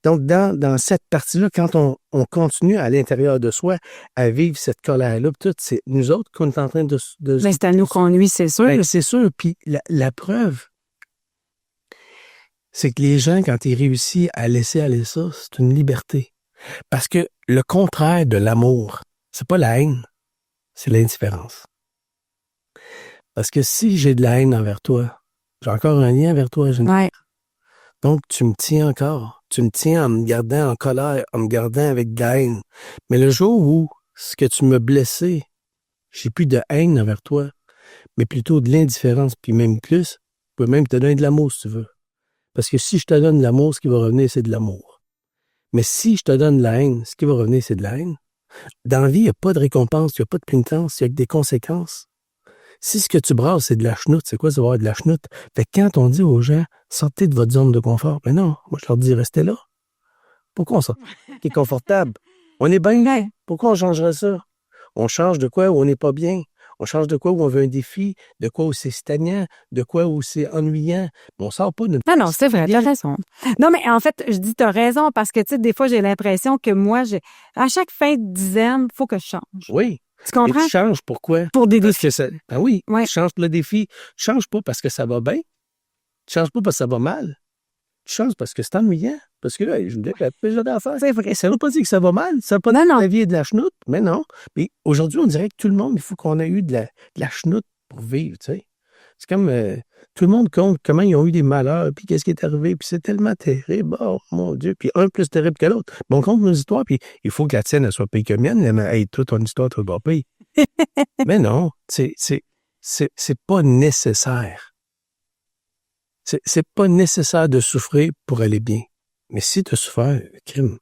[SPEAKER 4] Donc, dans cette partie-là, quand on continue à l'intérieur de soi à vivre cette colère-là, tout, c'est nous autres qu'on est en train de
[SPEAKER 3] Mais c'est à nous qu'on nuit, c'est sûr.
[SPEAKER 4] Ben, c'est sûr. Puis la preuve, c'est que les gens, quand ils réussissent à laisser aller ça, c'est une liberté. Parce que le contraire de l'amour, c'est pas la haine, c'est l'indifférence. Parce que si j'ai de la haine envers toi, j'ai encore un lien envers toi.
[SPEAKER 3] Ouais.
[SPEAKER 4] Donc, tu me tiens encore. Tu me tiens en me gardant en colère, en me gardant avec de la haine. Mais le jour où ce que tu m'as blessé, j'ai plus de haine envers toi, mais plutôt de l'indifférence, puis même plus, je peux même te donner de l'amour si tu veux. Parce que si je te donne de l'amour, ce qui va revenir, c'est de l'amour. Mais si je te donne de la haine, ce qui va revenir, c'est de la haine. Dans la vie, il n'y a pas de récompense, il n'y a pas de pénitence, il y a que des conséquences. Si ce que tu brasses, c'est de la chenoute, c'est quoi ça va avoir de la chenoute? Fait que quand on dit aux gens, sortez de votre zone de confort, mais non, moi je leur dis, restez là. Pourquoi on sort? Qui est confortable. On est bien là. Pourquoi on changerait ça? On change de quoi où on n'est pas bien. On change de quoi où on veut un défi, de quoi où c'est stagnant, de quoi où c'est ennuyant. Mais on sort pas de...
[SPEAKER 3] Non, c'est vrai, t'as raison. Non, mais en fait, je dis t'as raison parce que, tu sais, des fois, j'ai l'impression que moi, à chaque fin de dizaine, il faut que je change.
[SPEAKER 4] Oui.
[SPEAKER 3] Tu comprends?
[SPEAKER 4] Et tu changes pourquoi?
[SPEAKER 3] Pour des
[SPEAKER 4] parce
[SPEAKER 3] défis.
[SPEAKER 4] Que ça... Ah oui,
[SPEAKER 3] ouais.
[SPEAKER 4] Tu changes pour le défi. Tu changes pas parce que ça va bien. Tu changes pas parce que ça va mal. Tu changes parce que c'est ennuyant. Parce que là, je me dis, j'ai d'affaires. C'est vrai. Ça ne veut pas dire que ça va mal. Ça ne veut pas dire que la vie est de la chenoute. Mais non. Mais aujourd'hui, on dirait que tout le monde, il faut qu'on ait eu de la chenoute pour vivre, tu sais. C'est comme tout le monde compte comment ils ont eu des malheurs, puis qu'est-ce qui est arrivé, puis c'est tellement terrible. Oh mon Dieu, puis un plus terrible que l'autre. Bon, on compte nos histoires, puis il faut que la tienne elle soit pire que la mienne. Hey, toi, ton histoire, tu vas pas pire. Mais non, c'est pas nécessaire. C'est pas nécessaire de souffrir pour aller bien. Mais si tu as souffert, crime,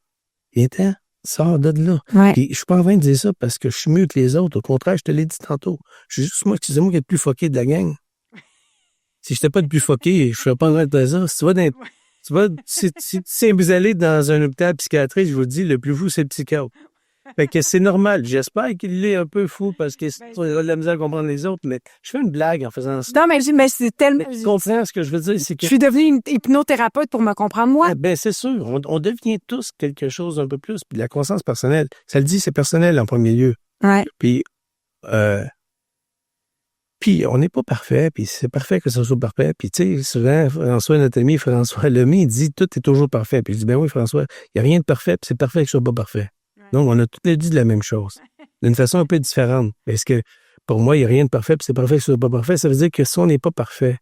[SPEAKER 4] viens-t'en, sors de là.
[SPEAKER 3] Ouais.
[SPEAKER 4] Puis je suis pas en train de dire ça parce que je suis mieux que les autres. Au contraire, je te l'ai dit tantôt. Je suis juste moi, excusez-moi, qui est le plus fucké de la gang. Si je n'étais pas le plus fucké, je ne serais pas en train de dire ça. Si vous allez dans un hôpital psychiatrique, je vous dis, le plus fou, c'est le psychiatre. Fait que c'est normal. J'espère qu'il est un peu fou parce qu'il a de la misère à comprendre les autres, mais je fais une blague en faisant ça.
[SPEAKER 3] Non, mais c'est tellement...
[SPEAKER 4] Tu comprends ce que je veux dire? C'est que...
[SPEAKER 3] Je suis devenue une hypnothérapeute pour me comprendre, moi.
[SPEAKER 4] Ben, c'est sûr. On devient tous quelque chose un peu plus. Puis la croissance personnelle, ça le dit, c'est personnel en premier lieu.
[SPEAKER 3] Ouais.
[SPEAKER 4] Puis on n'est pas parfait, puis c'est parfait que ça soit parfait. Puis tu sais, souvent, François, notre ami François Lemay, il dit « Tout est toujours parfait ». Puis je dis « Ben oui, François, il n'y a rien de parfait, puis c'est parfait que ce soit pas parfait ». Donc, on a tous dit de la même chose, d'une façon un peu différente. Parce que pour moi, il n'y a rien de parfait, puis c'est parfait que ce soit pas parfait. Ça veut dire que si on n'est pas parfait,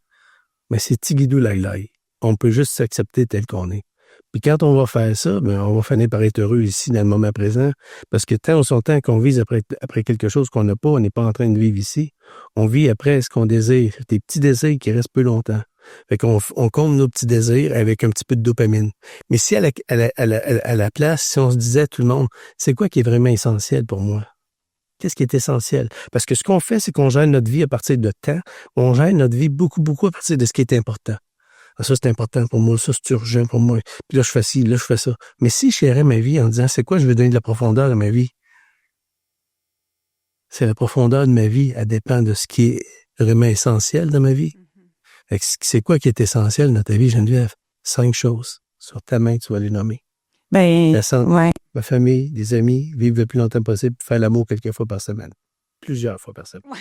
[SPEAKER 4] mais c'est tigidou laï. On peut juste s'accepter tel qu'on est. Puis quand on va faire ça, ben on va finir par être heureux ici, dans le moment présent, parce que tant ou son temps qu'on vise après quelque chose qu'on n'a pas, on n'est pas en train de vivre ici. On vit après ce qu'on désire, des petits désirs qui restent peu longtemps. Fait qu'on compte nos petits désirs avec un petit peu de dopamine. Mais si à la place, si on se disait tout le monde, c'est quoi qui est vraiment essentiel pour moi? Qu'est-ce qui est essentiel? Parce que ce qu'on fait, c'est qu'on gère notre vie à partir de temps. On gère notre vie beaucoup, beaucoup à partir de ce qui est important. Ah, ça, c'est important pour moi. Ça, c'est urgent pour moi. Puis là, je fais ci, là, je fais ça. Mais si je gérais ma vie en disant, c'est quoi, je veux donner de la profondeur à ma vie? C'est la profondeur de ma vie, elle dépend de ce qui est vraiment essentiel dans ma vie. Fait que c'est quoi qui est essentiel dans ta vie, Geneviève? 5 choses. Sur ta main, tu vas les nommer.
[SPEAKER 3] Ben,
[SPEAKER 4] La santé,
[SPEAKER 3] ouais.
[SPEAKER 4] ma famille, des amis, vivre le plus longtemps possible, faire l'amour quelques fois par semaine. Plusieurs fois par semaine.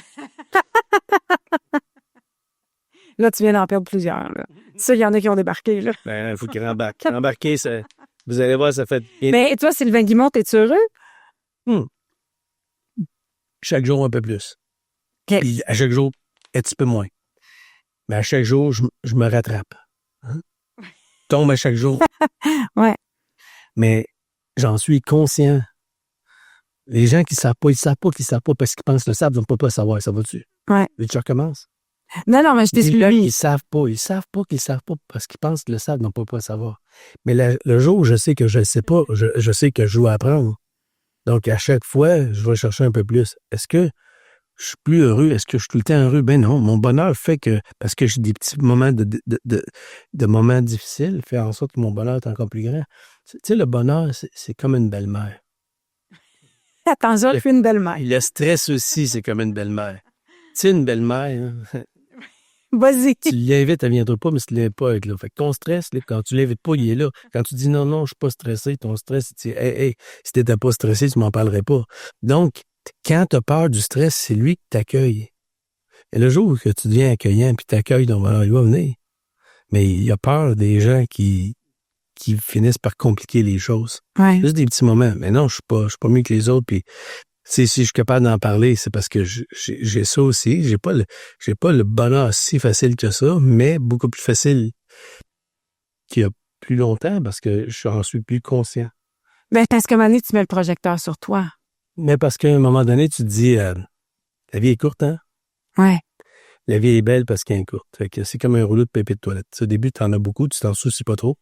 [SPEAKER 3] Là, tu viens d'en perdre plusieurs, là. Ça, il y en a qui ont débarqué, là.
[SPEAKER 4] Ben, il faut qu'il rembarque. Embarquer, vous allez voir, ça fait bien.
[SPEAKER 3] Mais toi, Sylvain Guimont, es-tu heureux?
[SPEAKER 4] Chaque jour, un peu plus.
[SPEAKER 3] OK.
[SPEAKER 4] Puis à chaque jour, un petit peu moins. Mais à chaque jour, je me rattrape. Hein? Tombe à chaque jour.
[SPEAKER 3] Ouais.
[SPEAKER 4] Mais j'en suis conscient. Les gens qui savent pas, ils savent pas qu'ils savent pas parce qu'ils pensent le savent, ils ne vont pas savoir. Ça va-tu?
[SPEAKER 3] Ouais.
[SPEAKER 4] Et tu recommences?
[SPEAKER 3] Non, mais je t'explique.
[SPEAKER 4] Les gens qui savent pas qu'ils savent pas parce qu'ils pensent que le savent, ils ne vont pas savoir. Mais le jour où je sais que je ne sais pas, je sais que je dois apprendre. Donc, à chaque fois, je vais chercher un peu plus. Est-ce que je suis plus heureux? Est-ce que je suis tout le temps heureux? Ben non, mon bonheur fait que, parce que j'ai des petits moments de moments difficiles, fait en sorte que mon bonheur est encore plus grand. Tu sais, le bonheur, c'est comme une belle-mère.
[SPEAKER 3] Attends, je fais une belle-mère.
[SPEAKER 4] Le stress aussi, c'est comme une belle-mère. Tu sais, une belle-mère, hein,
[SPEAKER 3] Vas-y.
[SPEAKER 4] tu l'invites, elle ne viendra pas, mais tu ne l'invites pas avec là. Fait que ton stress, là, quand tu ne l'invites pas, il est là. Quand tu dis non, je ne suis pas stressé, ton stress, tu dis, hey, si tu n'étais pas stressé, tu ne m'en parlerais pas. Donc, quand tu as peur du stress, c'est lui qui t'accueille. Et le jour que tu deviens accueillant puis t'accueilles, donc il va venir. Mais il y a peur des gens qui finissent par compliquer les choses.
[SPEAKER 3] Ouais.
[SPEAKER 4] Juste des petits moments. Mais non, je suis pas mieux que les autres. Puis si je suis capable d'en parler, c'est parce que j'ai ça aussi. J'ai pas le bonheur si facile que ça, mais beaucoup plus facile qu'il y a plus longtemps parce que j'en suis plus conscient.
[SPEAKER 3] Ben, parce qu'à un moment donné, tu mets le projecteur sur toi.
[SPEAKER 4] Mais parce qu'à un moment donné, tu te dis, la vie est courte, hein?
[SPEAKER 3] Ouais.
[SPEAKER 4] La vie est belle parce qu'elle est courte. Fait que c'est comme un rouleau de papier de toilette. Au début, tu en as beaucoup, tu t'en soucies pas trop.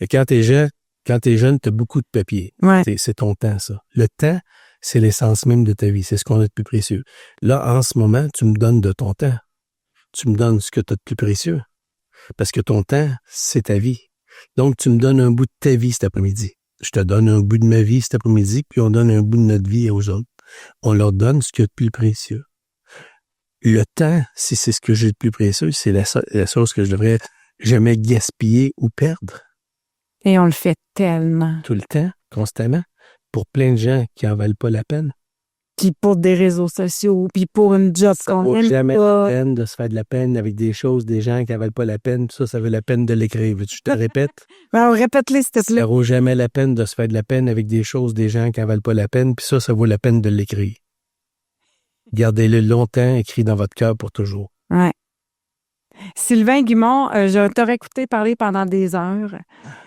[SPEAKER 4] Et quand t'es jeune, tu as beaucoup de papier.
[SPEAKER 3] Ouais.
[SPEAKER 4] C'est ton temps, ça. Le temps, c'est l'essence même de ta vie. C'est ce qu'on a de plus précieux. Là, en ce moment, tu me donnes de ton temps. Tu me donnes ce que tu as de plus précieux. Parce que ton temps, c'est ta vie. Donc, tu me donnes un bout de ta vie cet après-midi. Je te donne un bout de ma vie cet après-midi, puis on donne un bout de notre vie aux autres. On leur donne ce qu'il y a de plus précieux. Le temps, si c'est ce que j'ai de plus précieux, c'est la chose que je devrais jamais gaspiller ou perdre.
[SPEAKER 3] Et on le fait tellement.
[SPEAKER 4] Tout le temps, constamment, pour plein de gens qui en valent pas la peine.
[SPEAKER 3] Puis pour des réseaux sociaux, puis pour une job
[SPEAKER 4] Ça
[SPEAKER 3] qu'on
[SPEAKER 4] vaut
[SPEAKER 3] aime
[SPEAKER 4] jamais
[SPEAKER 3] pas.
[SPEAKER 4] la peine de se faire de la peine avec des choses, des gens qui en valent pas la peine. Ça vaut la peine de l'écrire. Veux-tu que je te répète?
[SPEAKER 3] Ben, répète-les, s'il te plaît.
[SPEAKER 4] Ça vaut jamais la peine de se faire de la peine avec des choses, des gens qui en valent pas la peine. Puis ça vaut la peine de l'écrire. Gardez-le longtemps, écrit dans votre cœur pour toujours.
[SPEAKER 3] Ouais. Sylvain Guimont, je t'aurais écouté parler pendant des heures.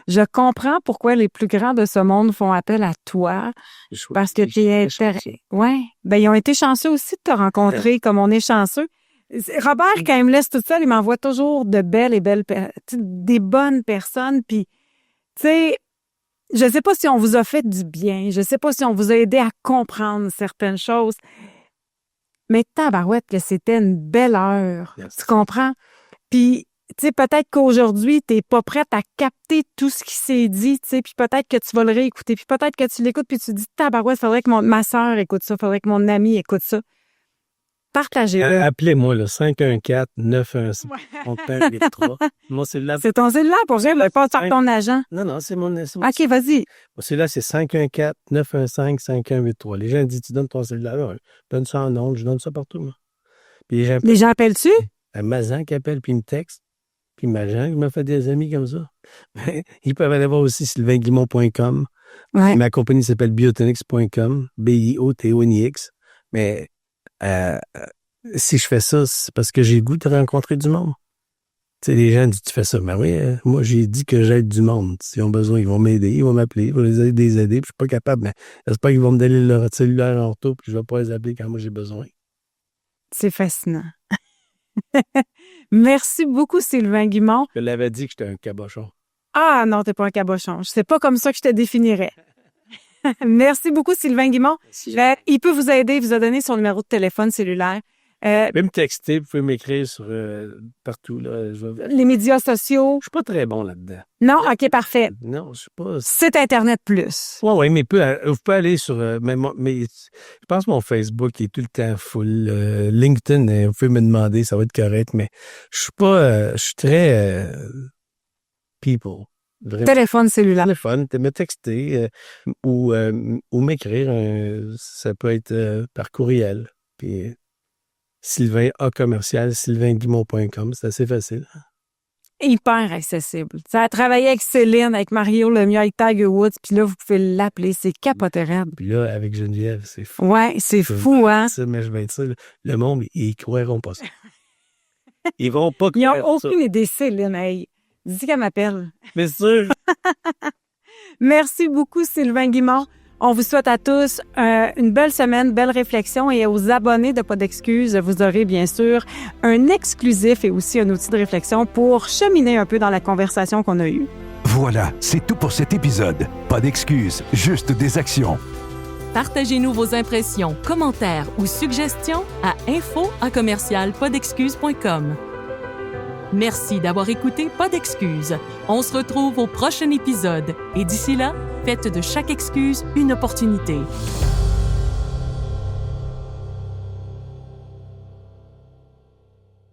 [SPEAKER 3] Je comprends pourquoi les plus grands de ce monde font appel à toi. Parce que tu es ouais. Ben, ils ont été chanceux aussi de te rencontrer comme on est chanceux. Robert, quand il me laisse tout seul, il m'envoie toujours des bonnes personnes. Puis, tu sais, je sais pas si on vous a fait du bien. Je sais pas si on vous a aidé à comprendre certaines choses. Mais tabarouette que c'était une belle heure.
[SPEAKER 4] Yes.
[SPEAKER 3] Tu comprends? Puis, tu sais, peut-être qu'aujourd'hui, t'es pas prête à capter tout ce qui s'est dit, tu sais, puis peut-être que tu vas le réécouter, puis peut-être que tu l'écoutes, puis tu dis, tabarouette, faudrait que ma sœur écoute ça, faudrait que mon ami écoute ça. Partagez-le.
[SPEAKER 4] Appelez-moi, le 514-915. On perd les 3. Mon cellulaire.
[SPEAKER 3] C'est ton cellulaire pour dire, pas par ton agent.
[SPEAKER 4] Non, c'est mon
[SPEAKER 3] OK, vas-y.
[SPEAKER 4] Mon cellulaire, c'est 514-915-5183. Les gens disent, tu donnes ton cellulaire. Ouais, donne ça en ondes, je donne ça partout, moi. Puis
[SPEAKER 3] Les gens appellent-tu?
[SPEAKER 4] à Mazan qui appelle, puis il me texte. Puis Mazan, je me fais des amis comme ça. Ils peuvent aller voir aussi sylvainguimont.com.
[SPEAKER 3] Ouais.
[SPEAKER 4] Ma compagnie s'appelle biotonix.com, BIOTONIX. Mais si je fais ça, c'est parce que j'ai le goût de rencontrer du monde. Tu sais, les gens disent, tu fais ça. Mais oui, moi, j'ai dit que j'aide du monde. S'ils ont besoin, ils vont m'aider, ils vont m'appeler, ils vont les aider, puis je suis pas capable. Mais j'espère qu'ils vont me donner leur cellulaire en retour, puis je vais pas les appeler quand moi j'ai besoin.
[SPEAKER 3] C'est fascinant. Merci beaucoup, Sylvain Guimont.
[SPEAKER 4] Je l'avais dit que j'étais un cabochon.
[SPEAKER 3] Ah non, t'es pas un cabochon. C'est pas comme ça que je te définirais. Merci beaucoup, Sylvain Guimond. Il peut vous aider, il vous a donné son numéro de téléphone cellulaire.
[SPEAKER 4] Vous pouvez me texter, vous pouvez m'écrire sur partout. Là.
[SPEAKER 3] Les médias sociaux.
[SPEAKER 4] Je suis pas très bon là-dedans.
[SPEAKER 3] Non? OK, parfait.
[SPEAKER 4] Non, je suis pas...
[SPEAKER 3] Site Internet plus.
[SPEAKER 4] Oui, mais vous pouvez aller sur... mais je pense que mon Facebook est tout le temps full. LinkedIn, vous pouvez me demander, ça va être correct, mais je suis pas... je suis très... people. Vraiment.
[SPEAKER 3] Téléphone cellulaire.
[SPEAKER 4] Téléphone, me texter ou m'écrire. Ça peut être par courriel. Puis... sylvainguimond.com, c'est assez facile.
[SPEAKER 3] Hyper accessible. Ça a travaillé avec Céline, avec Mario Lemieux, avec Tiger Woods, puis là, vous pouvez l'appeler. C'est capoté raide.
[SPEAKER 4] Puis là, avec Geneviève, c'est fou.
[SPEAKER 3] Ouais, c'est fou, hein?
[SPEAKER 4] Ça, mais je vais dire ça, le monde, ils croiront pas ça. Ils vont pas
[SPEAKER 3] Ils
[SPEAKER 4] croire
[SPEAKER 3] n'ont
[SPEAKER 4] ça.
[SPEAKER 3] aucune idée, Céline. Hey, dis qu'elle m'appelle.
[SPEAKER 4] Mais sûr.
[SPEAKER 3] Merci beaucoup, Sylvain Guimond. On vous souhaite à tous une belle semaine, belle réflexion et aux abonnés de Pas d'excuses, vous aurez bien sûr un exclusif et aussi un outil de réflexion pour cheminer un peu dans la conversation qu'on a eue.
[SPEAKER 1] Voilà, c'est tout pour cet épisode. Pas d'excuses, juste des actions.
[SPEAKER 2] Partagez-nous vos impressions, commentaires ou suggestions à info@commercialpasdexcuses.com. Merci d'avoir écouté Pas d'excuses. On se retrouve au prochain épisode et d'ici là, faites de chaque excuse une opportunité.